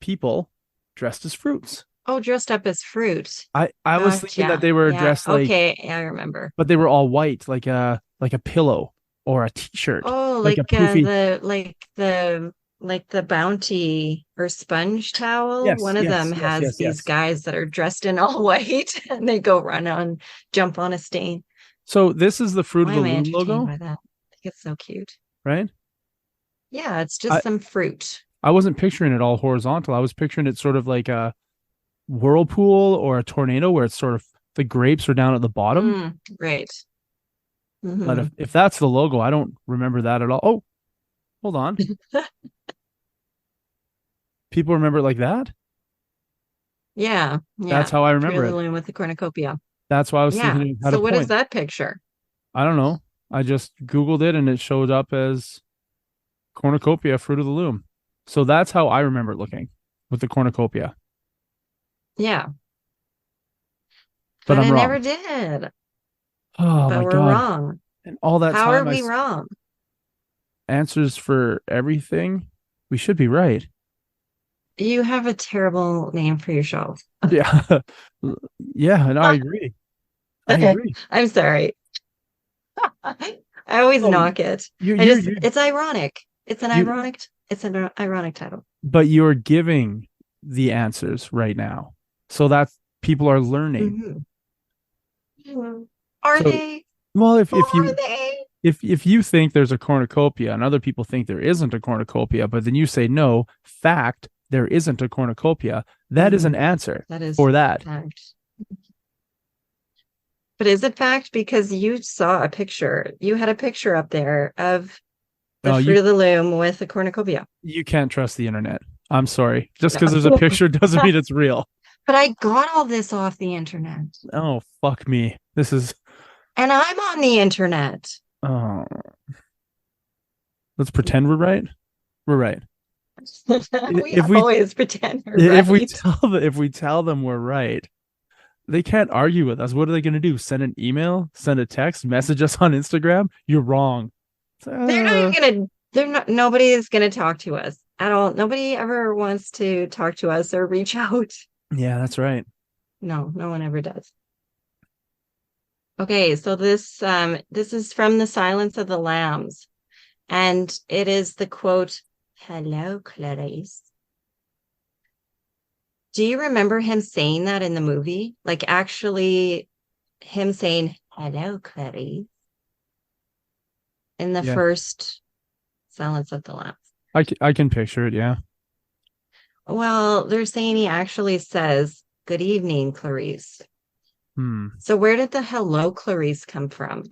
people dressed as fruits. Oh, dressed up as fruit. I was thinking that Gotcha. they were Yeah. dressed like, Okay. Yeah, I remember. but they were all white, like a pillow or a t-shirt, Oh, like a like poofy. the Bounty or Sponge Towel. Yes, One of yes, them yes, has yes, these yes. guys that are dressed in all white and they go jump on a stain. So this is the Fruit of Why the am I Loom entertained logo, by that? I think it's so cute. right? Yeah, it's just some fruit. I wasn't picturing it all horizontal. I was picturing it sort of like a whirlpool or a tornado where it's sort of the grapes are down at the bottom. Right. But if that's the logo, I don't remember that at all. Oh, hold on. People remember it like that? Yeah. That's how I remember Through it. the Loom with the cornucopia. That's why I was thinking how to So what point. is that picture? I don't know. I just Googled it and it showed up as cornucopia, fruit of the loom. So that's how I remember it looking with the cornucopia. Yeah. But I'm I wrong. never did. Oh but my we're God. wrong. And all that How time are we wrong? Answers for everything. We should be right. You have a terrible name for your show. Yeah. Yeah, and I agree. I agree. I'm sorry. I always knock it. It's ironic. It's an ironic title. But you're giving the answers right now. So that's people are learning. Are they? Well, if you think there's a cornucopia and other people think there isn't a cornucopia, but then you say no, fact, there isn't a cornucopia, that is an answer for that. Fact. But is it fact? Because you saw a picture. You had a picture up there of the fruit of the loom with a cornucopia. You can't trust the internet. I'm sorry. Just because there's a picture doesn't mean it's real. But I got all this off the internet. Oh, fuck me. And I'm on the internet. Oh. Let's pretend we're right. We're right. we always pretend we're right. If we tell them we're right, they can't argue with us. What are they going to do? Send an email? Send a text? Message us on Instagram? You're wrong. Nobody is going to talk to us at all. Nobody ever wants to talk to us or reach out. Yeah, that's right. No one ever does. Okay, so this is from The Silence of the Lambs, and it is the quote, "Hello, Clarice." Do you remember him saying that in the movie? Like actually him saying, "Hello, Clarice," in the first Silence of the Lambs. I can picture it, yeah. Well, they're saying he actually says, "Good evening, Clarice." So where did the "hello, Clarice" come from?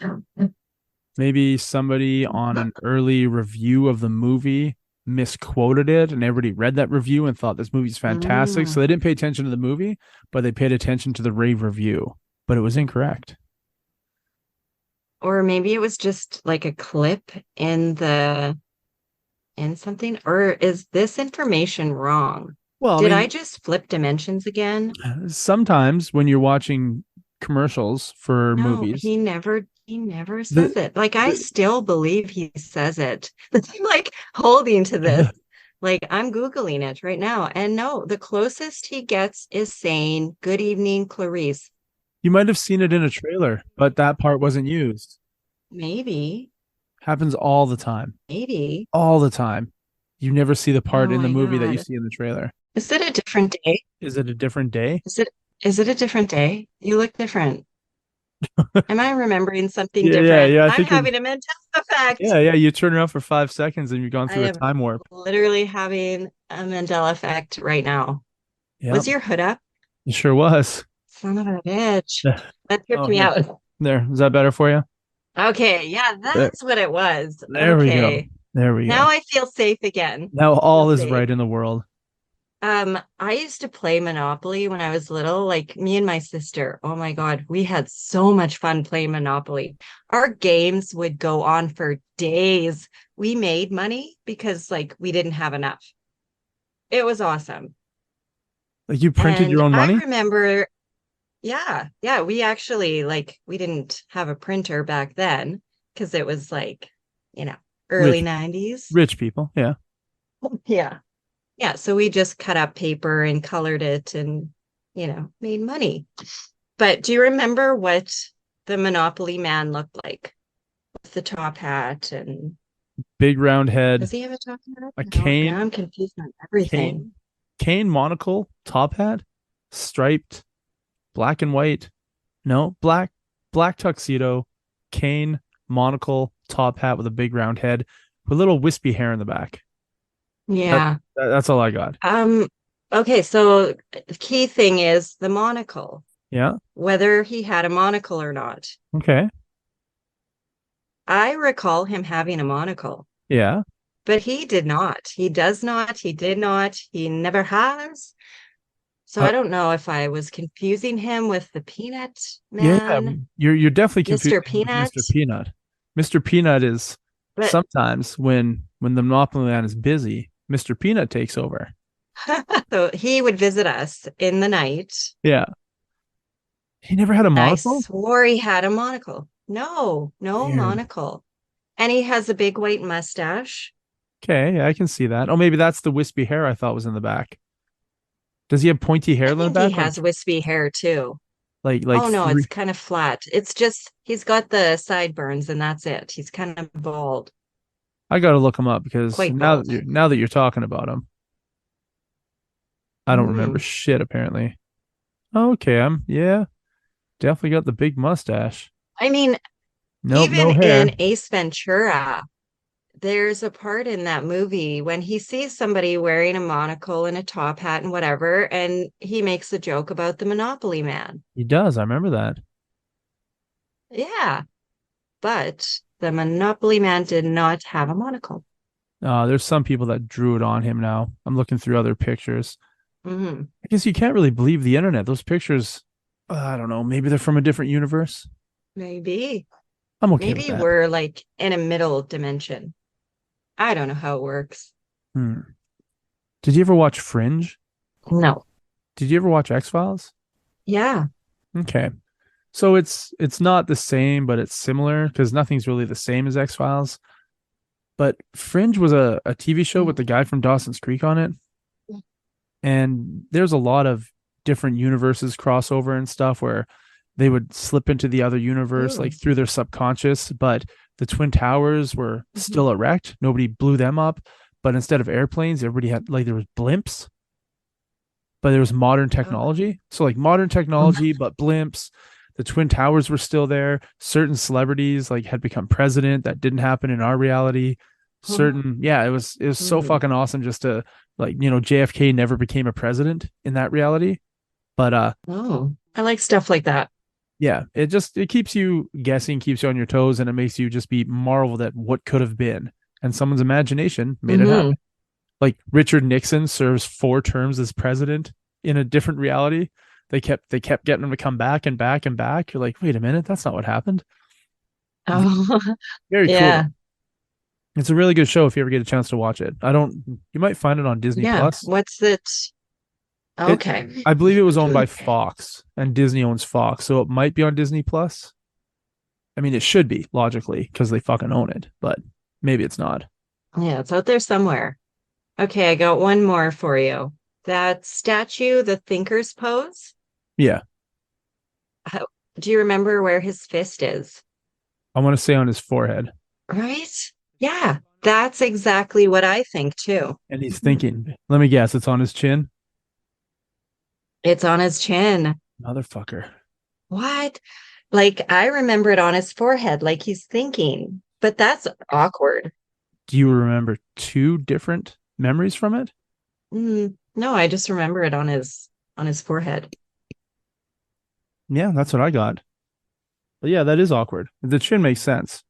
Maybe somebody on an early review of the movie misquoted it and everybody read that review and thought this movie's fantastic. So they didn't pay attention to the movie, but they paid attention to the rave review. But it was incorrect. Or maybe it was just like a clip in something. Or is this information wrong? Well, Did I just flip dimensions again? Sometimes when you're watching commercials for movies. He never says it. Like I still believe he says it. I'm like holding to this. Like I'm Googling it right now. And no, the closest he gets is saying, "Good evening, Clarice." You might have seen it in a trailer, but that part wasn't used. Maybe. Happens all the time. Maybe. All the time. You never see the part in the movie that you see in the trailer. Is it a different day? Is it a different day? Is it a different day? You look different. Am I remembering something different? Yeah. I'm having a Mandela effect. Yeah. You turn around for 5 seconds and you've gone through a time warp. Literally having a Mandela effect right now. Yep. Was your hood up? It sure was. Son of a bitch. That tripped me out. There. Is that better for you? Okay. Yeah, that's what it was. There we go. There we go. Now I feel safe again. Now all is right in the world. I used to play Monopoly when I was little, like me and my sister. Oh my God, we had so much fun playing Monopoly. Our games would go on for days. We made money because like we didn't have enough. It was awesome. Like you printed your own money? I remember, yeah. We actually we didn't have a printer back then because it was like, early 90s. Rich people, yeah. Yeah, so we just cut up paper and colored it and, made money. But do you remember what the Monopoly man looked like? With the top hat and... Big round head. Does he have a top hat? A cane. I'm confused on everything. Cane, monocle, top hat, striped, black and white. No, black tuxedo, cane, monocle, top hat with a big round head. with little wispy hair in the back. Yeah. That's all I got. Okay, so the key thing is the monocle. Yeah. Whether he had a monocle or not. Okay. I recall him having a monocle. Yeah. But he did not. He does not. He did not. He never has. So I don't know if I was confusing him with the Peanut Man. Yeah, you're definitely confused Mr. with Peanut. Mr. Peanut. Mr. Peanut is sometimes when the Monopoly Man is busy, Mr. Peanut takes over. So he would visit us in the night. Yeah. He never had a monocle? I swore he had a monocle. No Weird. monocle. And he has a big white mustache. Okay, yeah, I can see that. Oh, maybe that's the wispy hair I thought was in the back. Does he have pointy hair in the back? He has wispy hair too. Like oh no, it's kind of flat. It's just he's got the sideburns and that's it. He's kind of bald. I got to look him up because Quite now bald. now that you're talking about him, I don't remember shit apparently. Okay, definitely got the big mustache. I mean, nope, even no hair. in Ace Ventura, there's a part in that movie when he sees somebody wearing a monocle and a top hat and whatever, and he makes a joke about the Monopoly Man. He does. I remember that. Yeah. But the Monopoly Man did not have a monocle. There's some people that drew it on him now. I'm looking through other pictures. Mm-hmm. I guess you can't really believe the internet. Those pictures, I don't know. Maybe they're from a different universe. Maybe. I'm okay with Maybe that. we're like in a middle dimension. I don't know how it works. Did you ever watch Fringe? No. Did you ever watch X-Files? Yeah. Okay. So it's not the same, but it's similar because nothing's really the same as X-Files. But Fringe was a TV show with the guy from Dawson's Creek on it. And there's a lot of different universes crossover and stuff where they would slip into the other universe like through their subconscious, but the Twin Towers were still erect. Nobody blew them up. But instead of airplanes, everybody had there was blimps. But there was modern technology. So like modern technology, but blimps. The Twin Towers were still there. Certain celebrities had become president. That didn't happen in our reality. It was so fucking awesome just to JFK never became a president in that reality. But I like stuff like that. Yeah, it keeps you guessing, keeps you on your toes, and it makes you just be marveled at what could have been. And someone's imagination made it happen. Like Richard Nixon serves 4 terms as president in a different reality. They kept getting him to come back and back and back. You're like, wait a minute, that's not what happened. Oh, very cool. It's a really good show if you ever get a chance to watch it. You might find it on Disney Plus. What's it? Okay. I believe it was owned by Fox, and Disney owns Fox, so it might be on Disney Plus. I mean, it should be logically because they fucking own it, but maybe it's not. Yeah, it's out there somewhere. Okay, I got one more for you. That statue, the thinker's pose. Yeah. Do you remember where his fist is? I want to say on his forehead. Right? Yeah, that's exactly what I think too. And he's thinking, let me guess, it's on his chin? It's on his chin. Motherfucker. What? I remember it on his forehead, like he's thinking, but that's awkward. Do you remember 2 different memories from it? No, I just remember it on his forehead. Yeah, that's what I got. But yeah, that is awkward. The chin makes sense.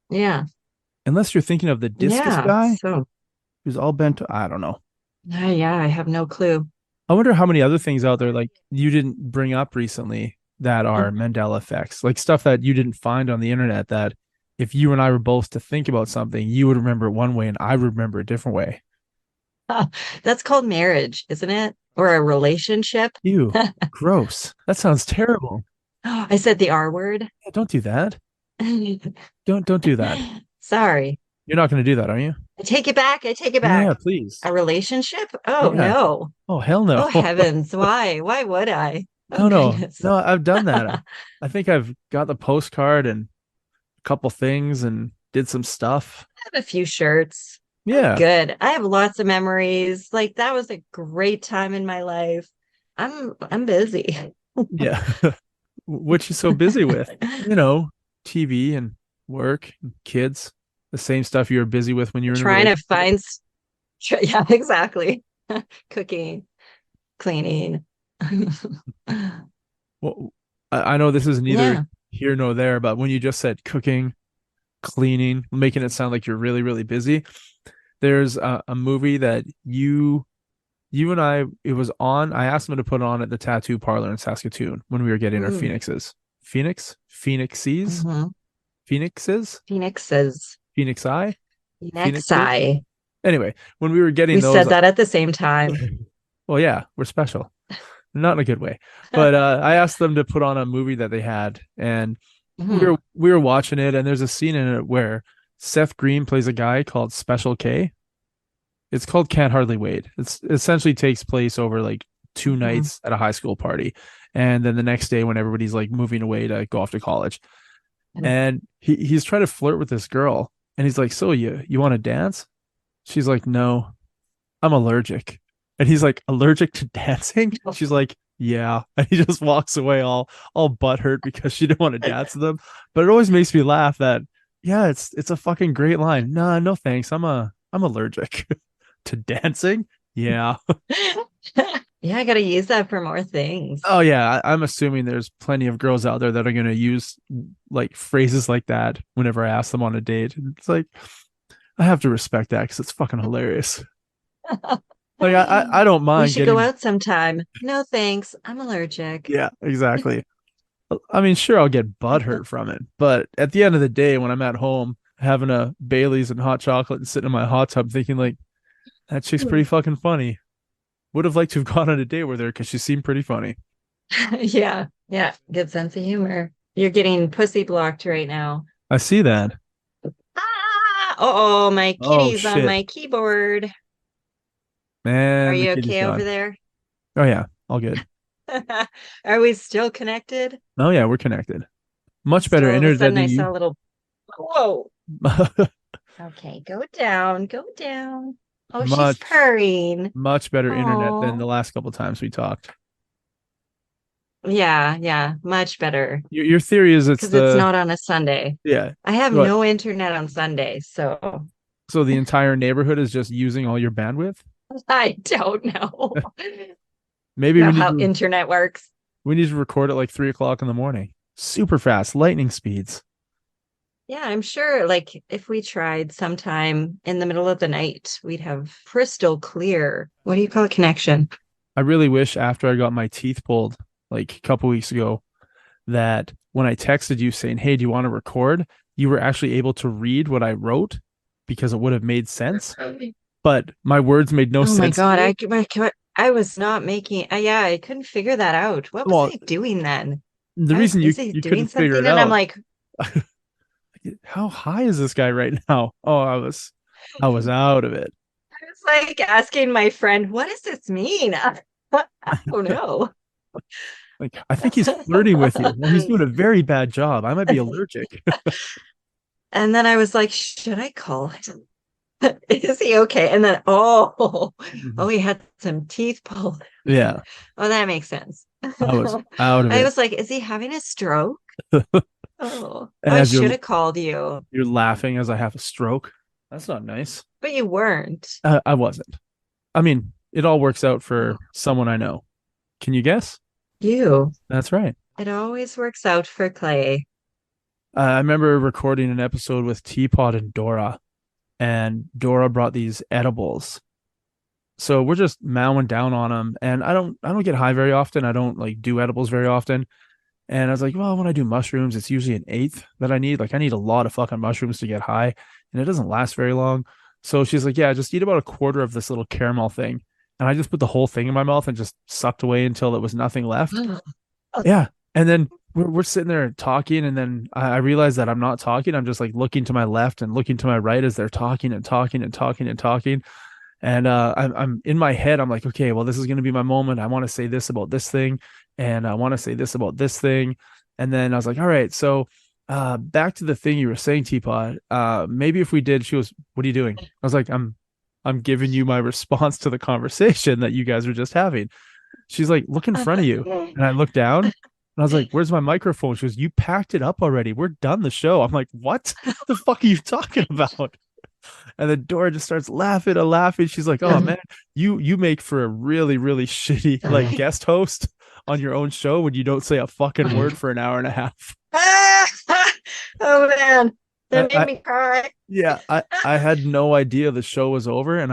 Yeah. Unless you're thinking of the discus guy who's all bent. I don't know. Yeah, I have no clue. I wonder how many other things out there you didn't bring up recently that are Mandela effects, stuff that you didn't find on the internet that if you and I were both to think about something, you would remember it one way and I would remember a different way. That's called marriage, isn't it? Or a relationship? Ew, gross. That sounds terrible. I said the R word. Yeah, don't do that. Don't do that. Sorry. You're not going to do that, are you? I take it back. Yeah, please. A relationship? Oh, yeah. No. Oh, hell no. Oh, heavens. Why? Why would I? Oh, no. No, I've done that. I think I've got the postcard and a couple things and did some stuff. I have a few shirts. Yeah. Good. I have lots of memories. That was a great time in my life. I'm busy. Yeah. What you so busy with? TV and work and kids. The same stuff you were busy with when you were in a Trying to relationship. find, yeah, exactly. Cooking, cleaning. Well, I know this is neither Yeah. here nor there, but when you just said cooking, cleaning, making it sound like you're really, really busy, there's a movie that you and I, it was on. I asked them to put it on at the tattoo parlor in Saskatoon when we were getting our Mm. Phoenixes, Mm-hmm. Phoenixes, Phoenixes. Phoenix Eye, Next Phoenixes. eye. Anyway, when we were We getting those, said that at the same time. well, yeah, we're special, not in a good way. But I asked them to put on a movie that they had, and Mhm. we were watching it, and there's a scene in it where Seth Green plays a guy called Special K. It's called Can't Hardly Wait. It's essentially takes place over like two Mhm. nights at a high school party, and then the next day when everybody's like moving away to go off to college, and he's trying to flirt with this girl, and he's like, "So you want to dance?" She's like, "No, I'm allergic." And he's like, "Allergic to dancing?" She's like, "Yeah." And he just walks away all butthurt because she didn't want to dance with him. But it always makes me laugh that yeah, it's a fucking great line. Nah, no thanks. I'm allergic to dancing. Yeah. Yeah, I gotta use that for more things. Oh yeah, I'm assuming there's plenty of girls out there that are gonna use like phrases like that whenever I ask them on a date. It's like I have to respect that because it's fucking hilarious. Like I don't We mind should go getting out sometime. No, thanks. I'm allergic. yeah, exactly. I mean, sure, I'll get butthurt from it, but at the end of the day, when I'm at home having a Bailey's and hot chocolate and sitting in my hot tub, thinking like that chick's pretty fucking funny. Would have liked to have gone on a date with her because she seemed pretty funny. Yeah, yeah. Good sense of humor. You're getting pussy blocked right now. I see that. Ah, oh, my Oh kitty's on shit, my keyboard. Are man, the you kitty's okay over gone. there? Oh yeah, all good. Are we still connected? Oh yeah, we're connected. Much So better all of a internet sudden than I saw you. a little, whoa. Okay, go down, go down. Oh, she's much purring. much better internet than Oh, the last couple times we talked. yeah, yeah, much better Your theory is it's because it's the not on a Sunday. yeah. I have What? no internet on Sundays, so So the entire neighborhood is just using all your bandwidth? I don't know. Maybe Know how internet works. we need to record at like 3 o'clock in the morning. Super fast, lightning speeds. Yeah, I'm sure like if we tried sometime in the middle of the night, we'd have crystal clear. What do you call a connection? I really wish after I got my teeth pulled like a couple weeks ago that when I texted you saying, "Hey, do you want to record?" you were actually able to read what I wrote because it would have made sense. But my words made no Oh my sense to God, you. I was not making, yeah, I couldn't figure that out. What was Well, I doing then? the I was reason busy you doing couldn't figure something, it and I'm out, like, how high is this guy right now? Oh, I was out of it. I was like asking my friend, what does this mean? I don't know. Like, I think he's flirting with you. Well, he's doing a very bad job. I might be allergic. And then I was like, should I call him? Is he okay? And then, oh, he had some teeth pulled. Yeah, Oh, that makes sense. I was out of I it. was like, is he having a stroke? Oh, And I as should have called you, you're laughing as I have a stroke. That's not nice. but you weren't. I wasn't. I mean, it all works out for someone I know. Can you guess? You. That's right. It always works out for Clay. I remember recording an episode with Teapot and Dora, and Dora brought these edibles. So we're just mowing down on them, and I don't get high very often. I don't like do edibles very often. And I was like, well, when I do mushrooms, it's usually an eighth that I need. Like I need a lot of fucking mushrooms to get high, and it doesn't last very long. So she's like, yeah, just eat about a quarter of this little caramel thing. And I just put the whole thing in my mouth and just sucked away until there was nothing left. Yeah. And then we're sitting there talking, and then I realize that I'm not talking. I'm just like looking to my left and looking to my right as they're talking and talking and talking and talking. And I'm in my head, I'm like, okay, well, this is gonna be my moment. I want to say this about this thing, and I want to say this about this thing. And then I was like, all right, so back to the thing you were saying, Teapot. Maybe if we did, she goes, what are you doing? I was like, I'm giving you my response to the conversation that you guys were just having. She's like, look in front of you. And I look down. And I was like, where's my microphone? She goes, you packed it up already. We're done the show. I'm like, what? What the fuck are you talking about? And then Dora just starts laughing and laughing. She's like, oh man, you make for a really, really shitty like guest host on your own show when you don't say a fucking word for an hour and a half. Oh man, that made me cry. Yeah, I had no idea the show was over, and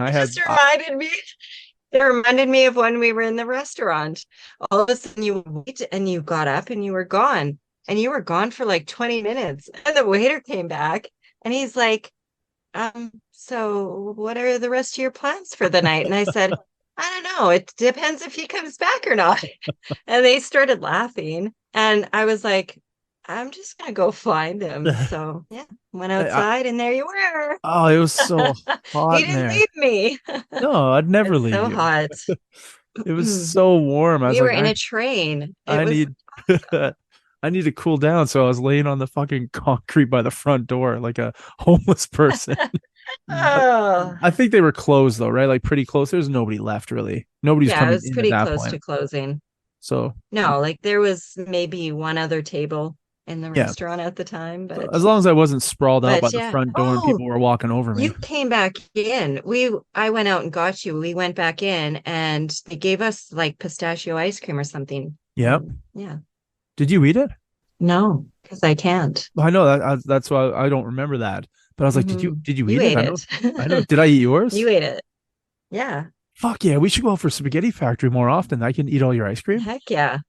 It reminded me of when we were in the restaurant. All of a sudden you wait and you got up and you were gone. And you were gone for like 20 minutes. And the waiter came back and he's like, so what are the rest of your plans for the night? And I said, I don't know. It depends if he comes back or not. And they started laughing. And I was like, I'm just going to go find him. So yeah, went outside and there you were. Oh, it was so hot. You didn't leave me. No, I'd never leave so you. Hot. It was so warm. I was were in a train. I need to cool down. So I was laying on the fucking concrete by the front door like a homeless person. I think they were closed though, right? Like pretty close. There's nobody left really. Nobody's coming in. Yeah, it was pretty close to closing. So no, like there was maybe one other table in the restaurant at the time, but as long as I wasn't sprawled out by the front door and people were walking over me. You came back in. I went out and got you. We went back in and they gave us like pistachio ice cream or something. Yep. Yeah. Did you eat it? No, because I can't. I know that's why I don't remember that. But I was like, did you eat it? I know. Did I eat yours? You ate it. Yeah. Fuck yeah, we should go out for Spaghetti Factory more often. I can eat all your ice cream. Heck yeah.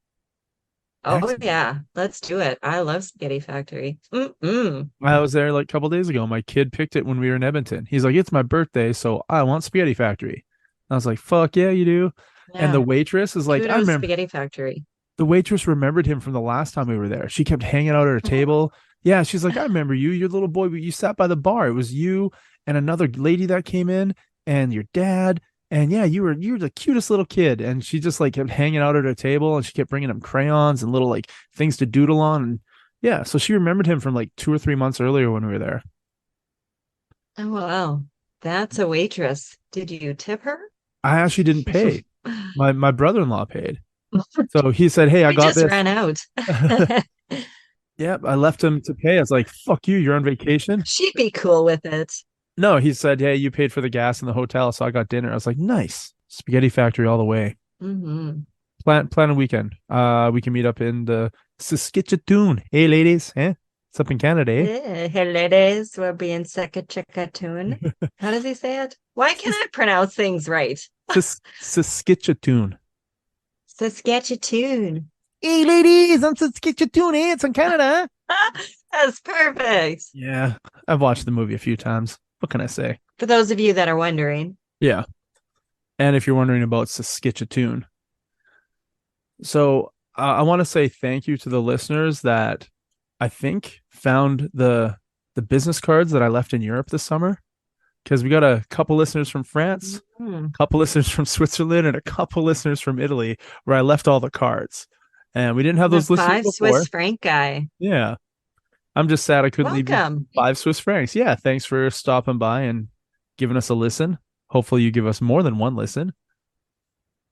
Oh yeah, let's do it. I love Spaghetti Factory. I was there like a couple days ago. My kid picked it when we were in Edmonton. He's like, it's my birthday, so I want Spaghetti Factory. And I was like, fuck yeah, you do. Yeah. And the waitress is like, I remember Spaghetti Factory. The waitress remembered him from the last time we were there. She kept hanging out at her table. Yeah, she's like, I remember you. You're the little boy. You sat by the bar. It was you and another lady that came in, and your dad. And yeah, you were the cutest little kid. And she just like kept hanging out at her table, and she kept bringing him crayons and little like things to doodle on. And yeah, so she remembered him from like 2 or 3 months earlier when we were there. Oh wow, that's a waitress. Did you tip her? I actually didn't pay. My brother-in-law paid. So he said, "Hey, I got this." Ran out. Yep, I left him to pay. I was like, "Fuck you, you're on vacation." She'd be cool with it. No, he said, "Hey, you paid for the gas in the hotel, so I got dinner." I was like, "Nice, Spaghetti Factory all the way." Mm-hmm. Plan a weekend. We can meet up in the Saskatchewan. Hey, ladies, it's up in Canada, eh? Hey, ladies, we'll be in Saskatchewan. How does he say it? Why can't I pronounce things right? Saskatchewan. Saskatchewan. Hey, ladies, I'm Saskatchewan. It's in Canada. That's perfect. Yeah, I've watched the movie a few times. What can I say? For those of you that are wondering. Yeah. And if you're wondering about Saskatchewan. So I want to say thank you to the listeners that I think found the business cards that I left in Europe this summer. Because we got a couple listeners from France, a couple listeners from Switzerland, and a couple listeners from Italy where I left all the cards. And we didn't have those listeners before. 5 Swiss franc guy. Yeah. I'm just sad I couldn't leave you 5 Swiss francs. Yeah. Thanks for stopping by and giving us a listen. Hopefully you give us more than one listen.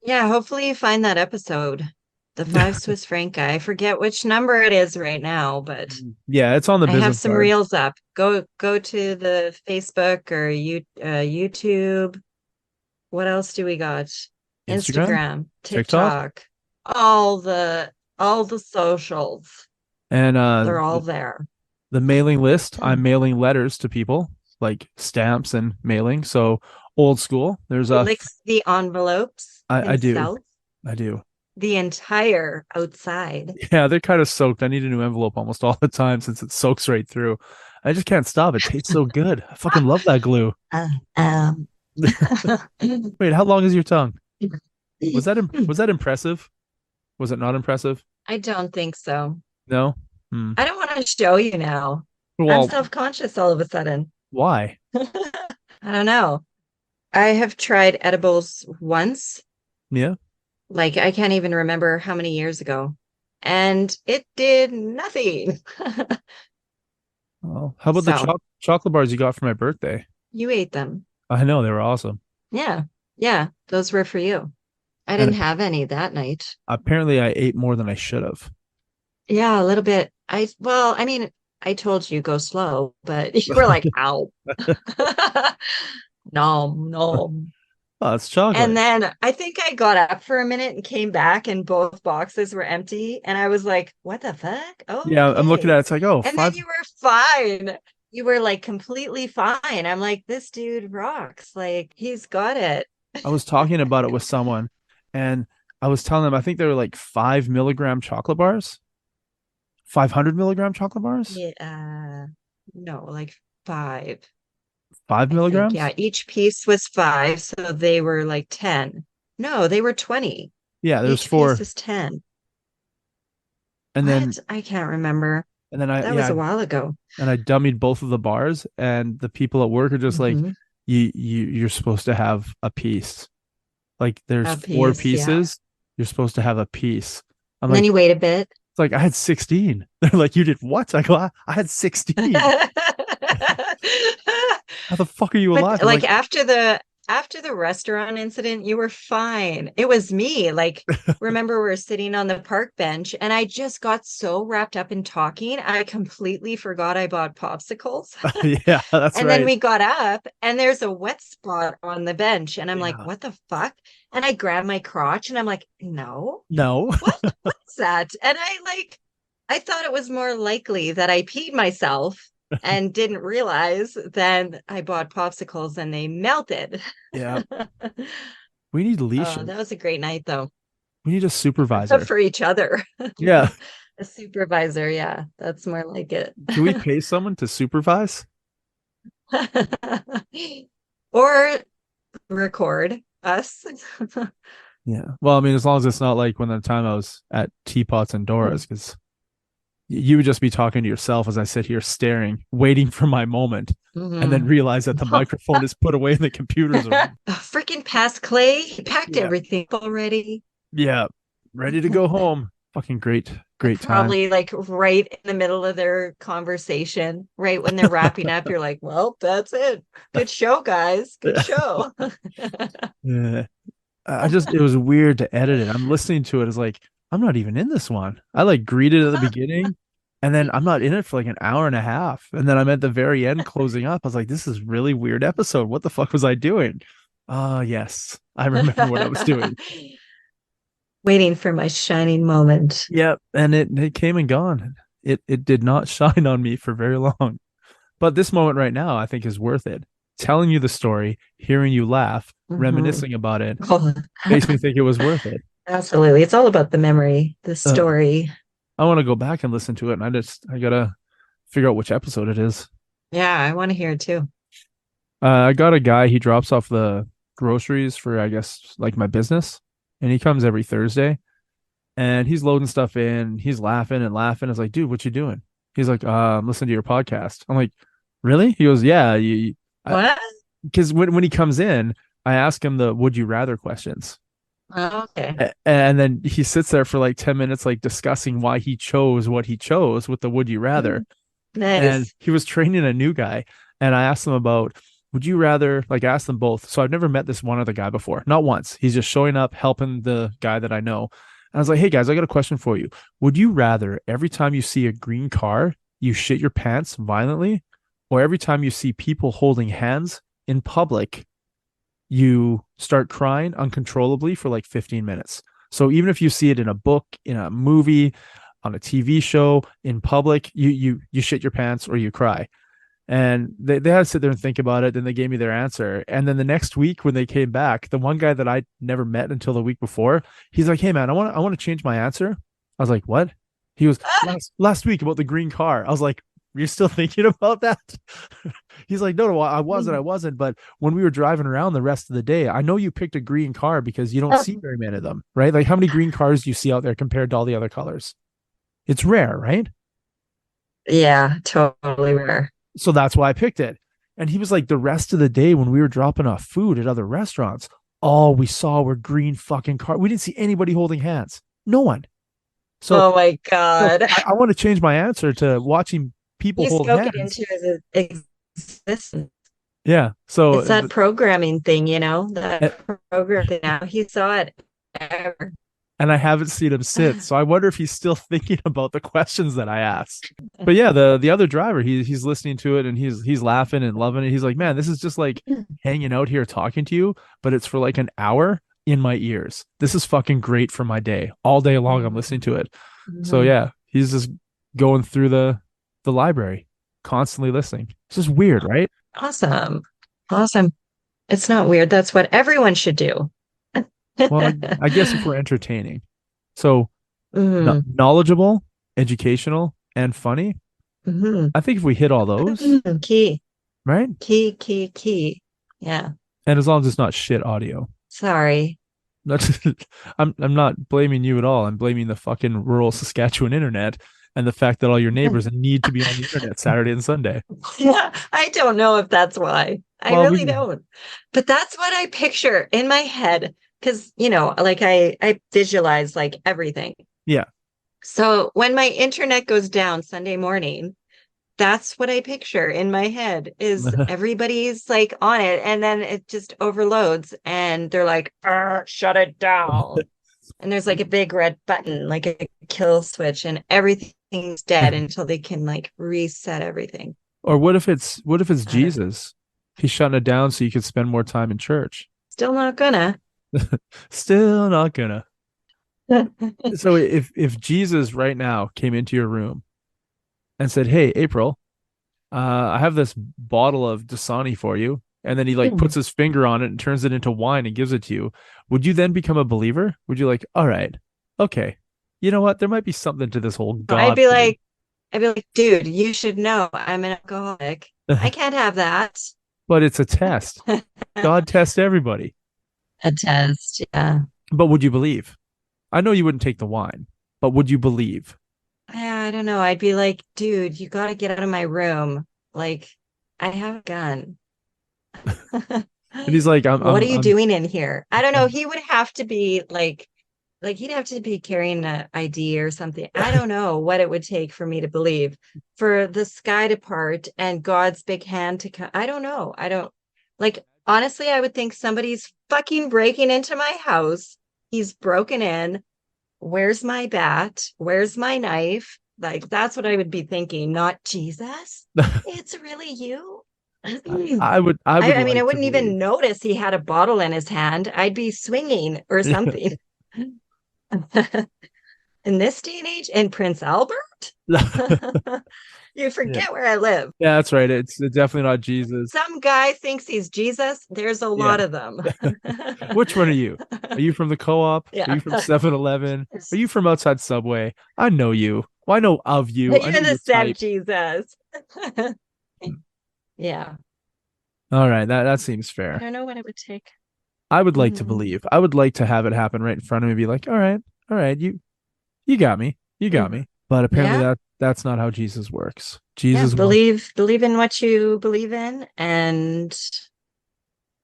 Yeah. Hopefully you find that episode. The 5 Swiss franc guy. I forget which number it is right now, but yeah, it's on the business I have some card. reels up. Go to the Facebook or YouTube. What else do we got? Instagram, TikTok, all the socials. And they're all there. The mailing list, I'm mailing letters to people, like stamps and mailing. So old school. There's licks the envelopes. I do. The entire outside. Yeah, they're kind of soaked. I need a new envelope almost all the time since it soaks right through. I just can't stop. It tastes so good. I fucking love that glue. Wait, how long is your tongue? Was that impressive? Was it not impressive? I don't think so. No? I don't want to show you now. Well, I'm self-conscious all of a sudden. Why? I don't know. I have tried edibles once. Yeah. Like, I can't even remember how many years ago. And it did nothing. Oh, how about the chocolate bars you got for my birthday? You ate them. I know, they were awesome. Yeah. Yeah. Those were for you. I didn't have any that night. Apparently, I ate more than I should have. Yeah, a little bit. I mean, I told you go slow, but you were like, ow. Nom, nom. Oh, it's And chocolate. then I think I got up for a minute and came back, and both boxes were empty. And I was like, what the fuck? Yeah, I'm looking at Okay. it. It's like, oh, And then five. you were fine. You were like completely fine. I'm like, this dude rocks. Like, he's got it. I was talking about it with someone, and I was telling them I think they were like 5 milligram chocolate bars, 500 milligram chocolate bars, Yeah. No, like five. five I think, yeah, milligrams. each piece was five, so they were like 10. No, they were 20. Yeah, there's Each piece four, is 10. and then What? I can't remember. and then I That was yeah, a while ago. and I dummied both of the bars, and the people at work are just like, Hmm. you're supposed to have a piece. Like there's A four piece, yeah. pieces. You're supposed to have a piece. I'm And then like, you wait a bit. it's like I had 16. They're like, you did what? I go, I had 16. How the fuck are you alive? But I'm like like, after the restaurant incident, you were fine. It was me. Like, remember we were sitting on the park bench and I just got so wrapped up in talking, I completely forgot I bought popsicles. yeah, that's And then right. we got up and there's a wet spot on the bench. And I'm like, Yeah. what the fuck? And I grabbed my crotch and I'm like, no, No. what's that? And I thought it was more likely that I peed myself and didn't realize then I bought popsicles and they melted. Yeah. We need Oh, leashes. that was a great night though. We need a supervisor. For each other. Yeah. A supervisor, yeah, that's more like it. Can we pay someone to supervise? Or record us. Yeah. Well, I mean, as long as it's not like when the time I was at Teapots and Dora's, because you would just be talking to yourself as I sit here staring, waiting for my moment, and then Mhm. realize that the microphone is put away in the computer's room. Freaking past Clay. He packed Yeah. everything already. Yeah. Ready to go home. Fucking great, great time. Probably like right in the middle of their conversation, right when they're wrapping up, you're like, well, that's it. Good show, guys. Good show. Yeah. It was weird to edit it. I'm listening to it. It's like, I'm not even in this one. I like greeted at the beginning and then I'm not in it for like an hour and a half. And then I'm at the very end closing up. I was like, this is really weird episode. What the fuck was I doing? Yes. I remember what I was doing. Waiting for my shining moment. Yep. And it came and gone. It did not shine on me for very long. But this moment right now, I think is worth it. Telling you the story, hearing you laugh, reminiscing about it Oh, makes me think it was worth it. absolutely. It's all about the memory, the Uh, story. I want to go back and listen to it, and I gotta figure out which episode it is. Yeah, I want to hear it too. I got a guy. He drops off the groceries for, I guess, like my business, and he comes every Thursday, and he's loading stuff in. He's laughing and laughing. I was like, dude, what you doing? He's like, I'm listening to your podcast. I'm like, really? He goes, yeah. What? Because when he comes in, I ask him the would you rather questions. Oh, okay. And then he sits there for like 10 minutes, like discussing why he chose what he chose with the would you rather. And Nice. he was training a new guy. And I asked him about, would you rather, like, I asked them both. So I've never met this one other guy before, not once. He's just showing up, helping the guy that I know. And I was like, hey guys, I got a question for you. Would you rather every time you see a green car, you shit your pants violently? Or every time you see people holding hands in public, you start crying uncontrollably for like 15 minutes. So even if you see it in a book, in a movie, on a TV show, in public, you shit your pants or you cry. And they had to sit there and think about it. Then they gave me their answer. And then the next week when they came back, the one guy that I never met until the week before, he's like, hey man, I want to change my answer. I was like, what? He was last week about the green car. I was like, you're still thinking about that? He's like, no, I wasn't. But when we were driving around the rest of the day, I know you picked a green car because you don't see very many of them, right? Like how many green cars do you see out there compared to all the other colors? It's rare, right? Yeah, totally rare. So that's why I picked it. And he was like, the rest of the day when we were dropping off food at other restaurants, all we saw were green fucking cars. We didn't see anybody holding hands. No one. So, Oh my so God. I want to change my answer to watching people You hold spoke it hands. into existence. Yeah. So It's that programming thing, uh, that program thing now. He saw it ever. and I haven't seen him since. So I wonder if he's still thinking about the questions that I asked. But yeah, the other driver, he's listening to it and he's laughing and loving it. He's like, man, this is just like hanging out here talking to you, but it's for like an hour in my ears. This is fucking great for my day. All day long, I'm listening to it. So yeah, he's just going through the library, constantly listening. It's just weird, right? Awesome. It's not weird. That's what everyone should do. Well, I guess if we're entertaining. So knowledgeable, educational, and funny. I think if we hit all those, key. Right? Key. Yeah. And as long as it's not shit audio. Sorry. I'm not blaming you at all. I'm blaming the fucking rural Saskatchewan internet and the fact that all your neighbors need to be on the internet Saturday and Sunday. Yeah, I don't know if that's why. I really don't. But that's what I picture in my head. Because, like I visualize like everything. Yeah. So when my internet goes down Sunday morning, that's what I picture in my head is everybody's like on it. And then it just overloads and they're like, shut it down. And there's like a big red button, like a kill switch, and everything's dead until they can like reset everything. Or what if it's Jesus? He's shutting it down so you can spend more time in church. Still not gonna. Still not gonna. So if Jesus right now came into your room and said, "Hey, April, I have this bottle of Dasani for you," and then he like puts his finger on it and turns it into wine and gives it to you, would you then become a believer? Would you like, all right, okay, you know what? There might be something to this whole God. I'd be like, dude, you should know I'm an alcoholic. I can't have that. But it's a test. God tests everybody. A test, yeah. But would you believe? I know you wouldn't take the wine, but would you believe? Yeah, I don't know. I'd be like, dude, you got to get out of my room. Like, I have a gun. And he's like, what are you doing in here? I don't know. He would have to be like he'd have to be carrying an ID or something. I don't know what it would take for me to believe, for the sky to part and God's big hand to come. I don't know. I don't like, honestly, I would think somebody's fucking breaking into my house. He's broken in. Where's my bat? Where's my knife? Like, that's what I would be thinking, not Jesus. It's really you. I would I mean, I wouldn't even notice he had a bottle in his hand. I'd be swinging or something. In this day and age, in Prince Albert, you forget where I live. Yeah, that's right. It's definitely not Jesus. Some guy thinks he's Jesus. There's a lot of them. Which one are you? Are you from the co-op? Yeah. Are you from 7-Eleven? Are you from outside Subway? I know you. Well, I know of you. But you're the same Jesus. Yeah. All right. That seems fair. I don't know what it would take. I would like to believe. I would like to have it happen right in front of me. Be like, all right, you got me. You got me. But apparently that's not how Jesus works. Jesus believe in what you believe in, and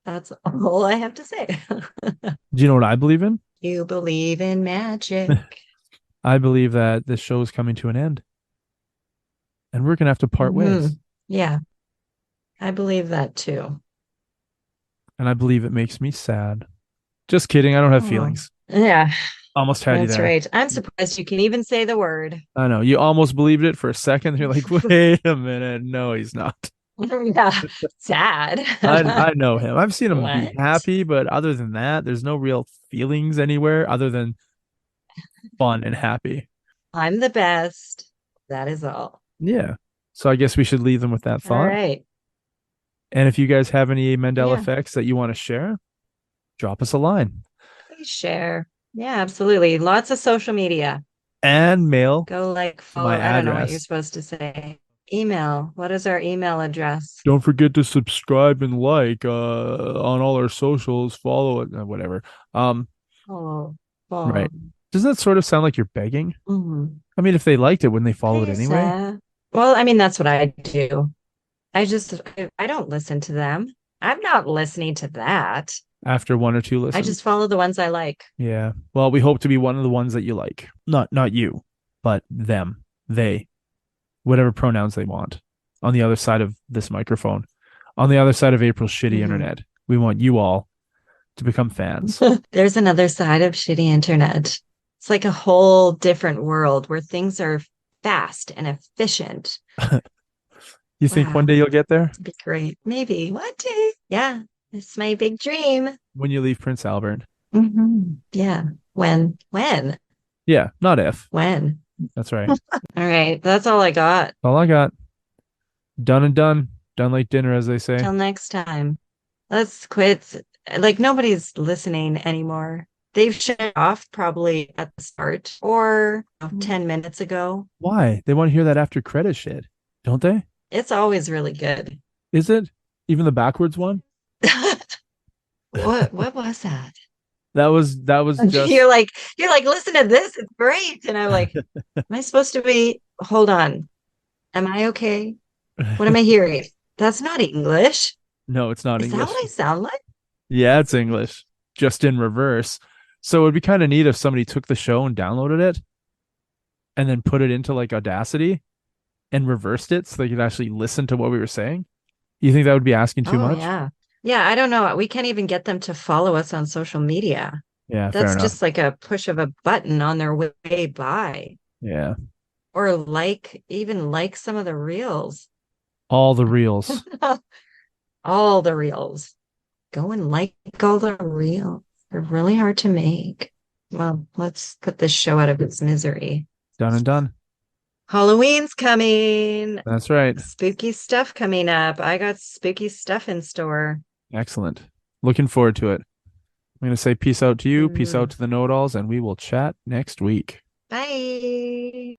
that's all I have to say. Do you know what I believe in? You believe in magic. I believe that this show is coming to an end. And we're gonna have to part ways. Yeah. I believe that too. And I believe it makes me sad. Just kidding. I don't have feelings. Yeah. Almost had you there. That's right. I'm surprised you can even say the word. I know. You almost believed it for a second. You're like, wait a minute. No, he's not. Yeah. Sad. I know him. I've seen him be happy, but other than that, there's no real feelings anywhere other than fun and happy. I'm the best. That is all. Yeah. So I guess we should leave them with that thought. All right. And if you guys have any Mandela effects that you want to share, drop us a line. Please share. Yeah, absolutely. Lots of social media. And mail. Go follow. I don't know what you're supposed to say. Email. What is our email address? Don't forget to subscribe and like on all our socials. Follow it. Whatever. Right. Does that sort of sound like you're begging? I mean, if they liked it, wouldn't they follow it anyway? Well, I mean, that's what I do. I don't listen to them. I'm not listening to that. After one or two listens? I just follow the ones I like. Yeah. Well, we hope to be one of the ones that you like. Not you, but them. They. Whatever pronouns they want. On the other side of this microphone. On the other side of April's shitty internet. We want you all to become fans. There's another side of shitty internet. It's like a whole different world where things are fast and efficient. You think one day you'll get there? It'd be great. Maybe one day. Yeah. It's my big dream. When you leave Prince Albert. Yeah. When? Yeah, not if. When? That's right. All right. That's all I got. All I got. Done and done. Done like dinner, as they say. Till next time. Let's quit. Like, nobody's listening anymore. They've shut it off probably at the start or 10 minutes ago. Why? They want to hear that after credit shit, don't they? It's always really good. Is it? Even the backwards one? What was that? That was just You're like, listen to this, it's great. And I'm like, am I supposed to be, hold on. Am I okay? What am I hearing? That's not English. No, it's not Is English. that what I sound like? Yeah, it's English, just in reverse. So it'd be kind of neat if somebody took the show and downloaded it and then put it into like Audacity and reversed it so they could actually listen to what we were saying. You think that would be asking too much? Yeah. Yeah, I don't know. We can't even get them to follow us on social media. Yeah, fair That's enough. just like a push of a button on their way by. Yeah. Or even like some of the reels. All the reels. All the reels. Go and like all the reels. They're really hard to make. Well, let's put this show out of its misery. Done and done. Halloween's coming. That's right. Spooky stuff coming up. I got spooky stuff in store. Excellent. Looking forward to it. I'm going to say peace out to you, peace out to the know-it-alls, and we will chat next week. Bye.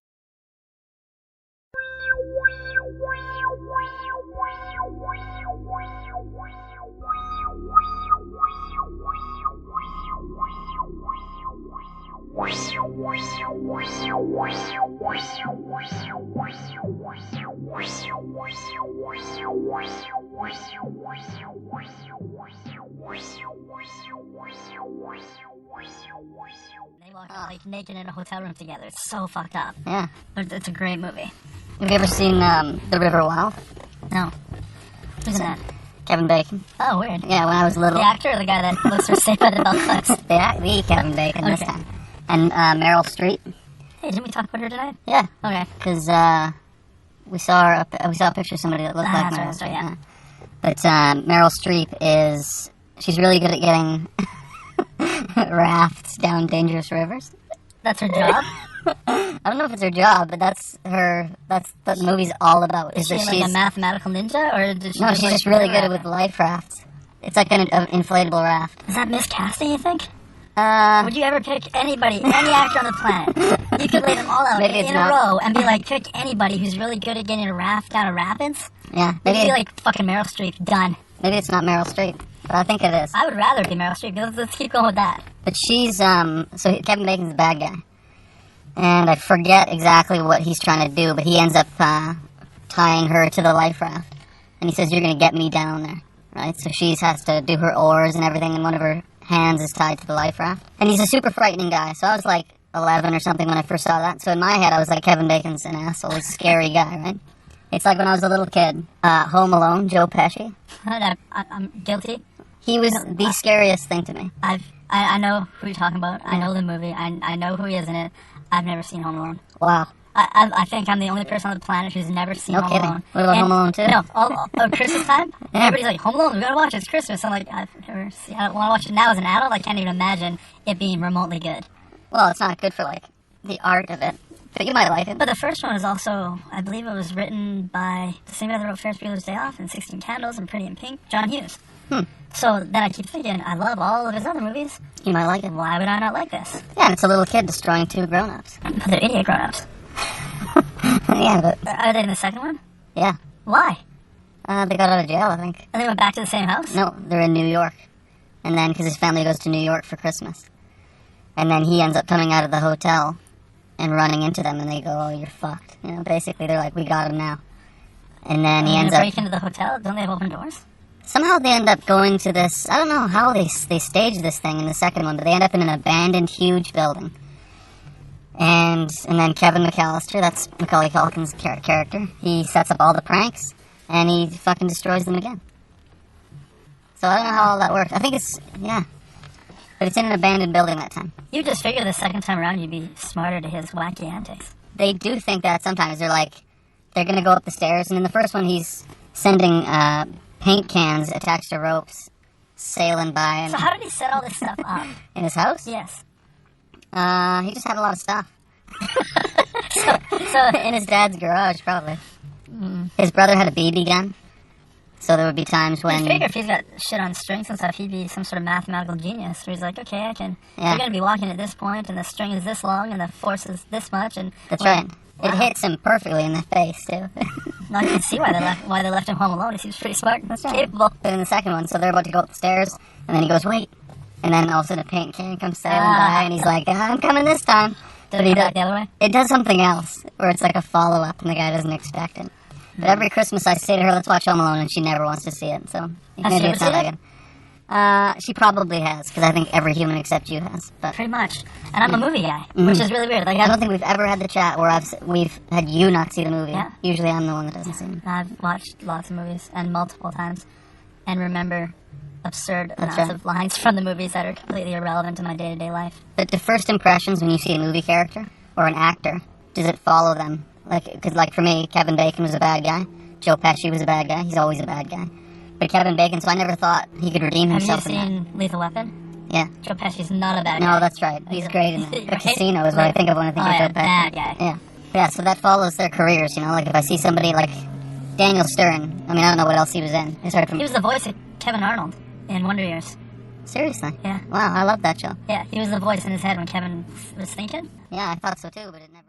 They walk like naked in a hotel room together. It's so fucked up. Yeah, but it's a great movie. Have you ever seen The River Wild? No. Who's that? Kevin Bacon. Oh, weird. Yeah, when I was little. The actor or the guy that looks for Saved by the Bell Clips? The Kevin Bacon this time. And Meryl Streep. Hey, didn't we talk about her tonight? Yeah. Okay. Because we saw a picture of somebody that looked like Meryl Streep. Yeah. But Meryl Streep she's really good at getting rafts down dangerous rivers. That's her job? I don't know if it's her job, but that's what the movie's all about. Is she like a mathematical ninja, or no? She's just really good with life rafts. It's like an inflatable raft. Is that miscasting, you think? Would you ever pick anybody, any actor on the planet? You could lay them all out in a row and be like, pick anybody who's really good at getting a raft down a rapids. Yeah, maybe it'd be like fucking Meryl Streep. Done. Maybe it's not Meryl Streep, but I think it is. I would rather be Meryl Streep. Let's keep going with that. But she's so Kevin Bacon's the bad guy. And I forget exactly what he's trying to do, but he ends up tying her to the life raft. And he says, you're going to get me down there, right? So she has to do her oars and everything, and one of her hands is tied to the life raft. And he's a super frightening guy. So I was like 11 or something when I first saw that. So in my head, I was like, Kevin Bacon's an asshole. He's a scary guy, right? It's like when I was a little kid. Home Alone, Joe Pesci. I'm guilty. He was the scariest thing to me. I know who you're talking about. I know the movie. I know who he is in it. I've never seen Home Alone. Wow. I think I'm the only person on the planet who's never seen Home Alone. What about Home Alone 2? No, all Christmas time, everybody's like, Home Alone, we gotta watch it, it's Christmas. I'm like, I've never seen, I want to watch it now as an adult. I can't even imagine it being remotely good. Well, it's not good for, like, the art of it, but you might like it. But the first one is also, I believe it was written by the same guy that wrote Ferris Bueller's Day Off and 16 Candles and Pretty in Pink, John Hughes. So then I keep thinking, I love all of his other movies. You might like it. Why would I not like this? Yeah, it's a little kid destroying two grown-ups. They're idiot grown-ups. Yeah, but... Are they in the second one? Yeah. Why? They got out of jail, I think. And they went back to the same house? No, they're in New York. And then, because his family goes to New York for Christmas. And then he ends up coming out of the hotel and running into them, and they go, oh, you're fucked. You know, basically, they're like, we got him now. And then he ends up... break into the hotel? Don't they have open doors? Somehow they end up going to this... I don't know how they staged this thing in the second one, but they end up in an abandoned, huge building. And then Kevin McAllister, that's Macaulay Culkin's character, he sets up all the pranks, and he fucking destroys them again. So I don't know how all that works. I think it's... yeah. But it's in an abandoned building that time. You just figure the second time around you'd be smarter to his wacky antics. They do think that sometimes. They're going to go up the stairs, and in the first one he's sending paint cans attached to ropes sailing by. And so how did he set all this stuff up? In his house? Yes. He just had a lot of stuff. so in his dad's garage, probably. His brother had a BB gun. So there would be times when... I figure if he's got shit on strings and stuff, he'd be some sort of mathematical genius. Where he's like, okay, I can... Yeah. You're going to be walking at this point, and the string is this long, and the force is this much, and... That's right. Wow. It hits him perfectly in the face, too. Now you can see why they left him home alone. He seems pretty smart and capable. But in the second one, so they're about to go up the stairs, and then he goes, wait. And then all of a sudden a paint can comes sailing by, and he's like, I'm coming this time. Did it go back the other way? It does something else, where it's like a follow-up, and the guy doesn't expect it. But every Christmas I say to her, let's watch Home Alone, and she never wants to see it, so maybe it's not that good. She probably has, because I think every human except you has. But pretty much. And I'm a movie guy, which is really weird. Like, I don't think we've ever had the chat where we've had you not see the movie. Yeah. Usually I'm the one that doesn't see them. I've watched lots of movies, and multiple times, and remember absurd amounts of lines from the movies that are completely irrelevant to my day-to-day life. But the first impressions when you see a movie character, or an actor, does it follow them? Because for me, Kevin Bacon was a bad guy. Joe Pesci was a bad guy. He's always a bad guy. But Kevin Bacon, so I never thought he could redeem himself. Have you seen Lethal Weapon? Yeah. Joe Pesci's not a bad guy. No, that's right. He's great in that. The Casino is what I think of when I think of Joe Pesci. Bad guy. Yeah. Yeah, so that follows their careers, you know? Like, if I see somebody like Daniel Stern, I mean, I don't know what else he was in. He was the voice of Kevin Arnold in Wonder Years. Seriously? Yeah. Wow, I love that show. Yeah, he was the voice in his head when Kevin was thinking. Yeah, I thought so too, but it never...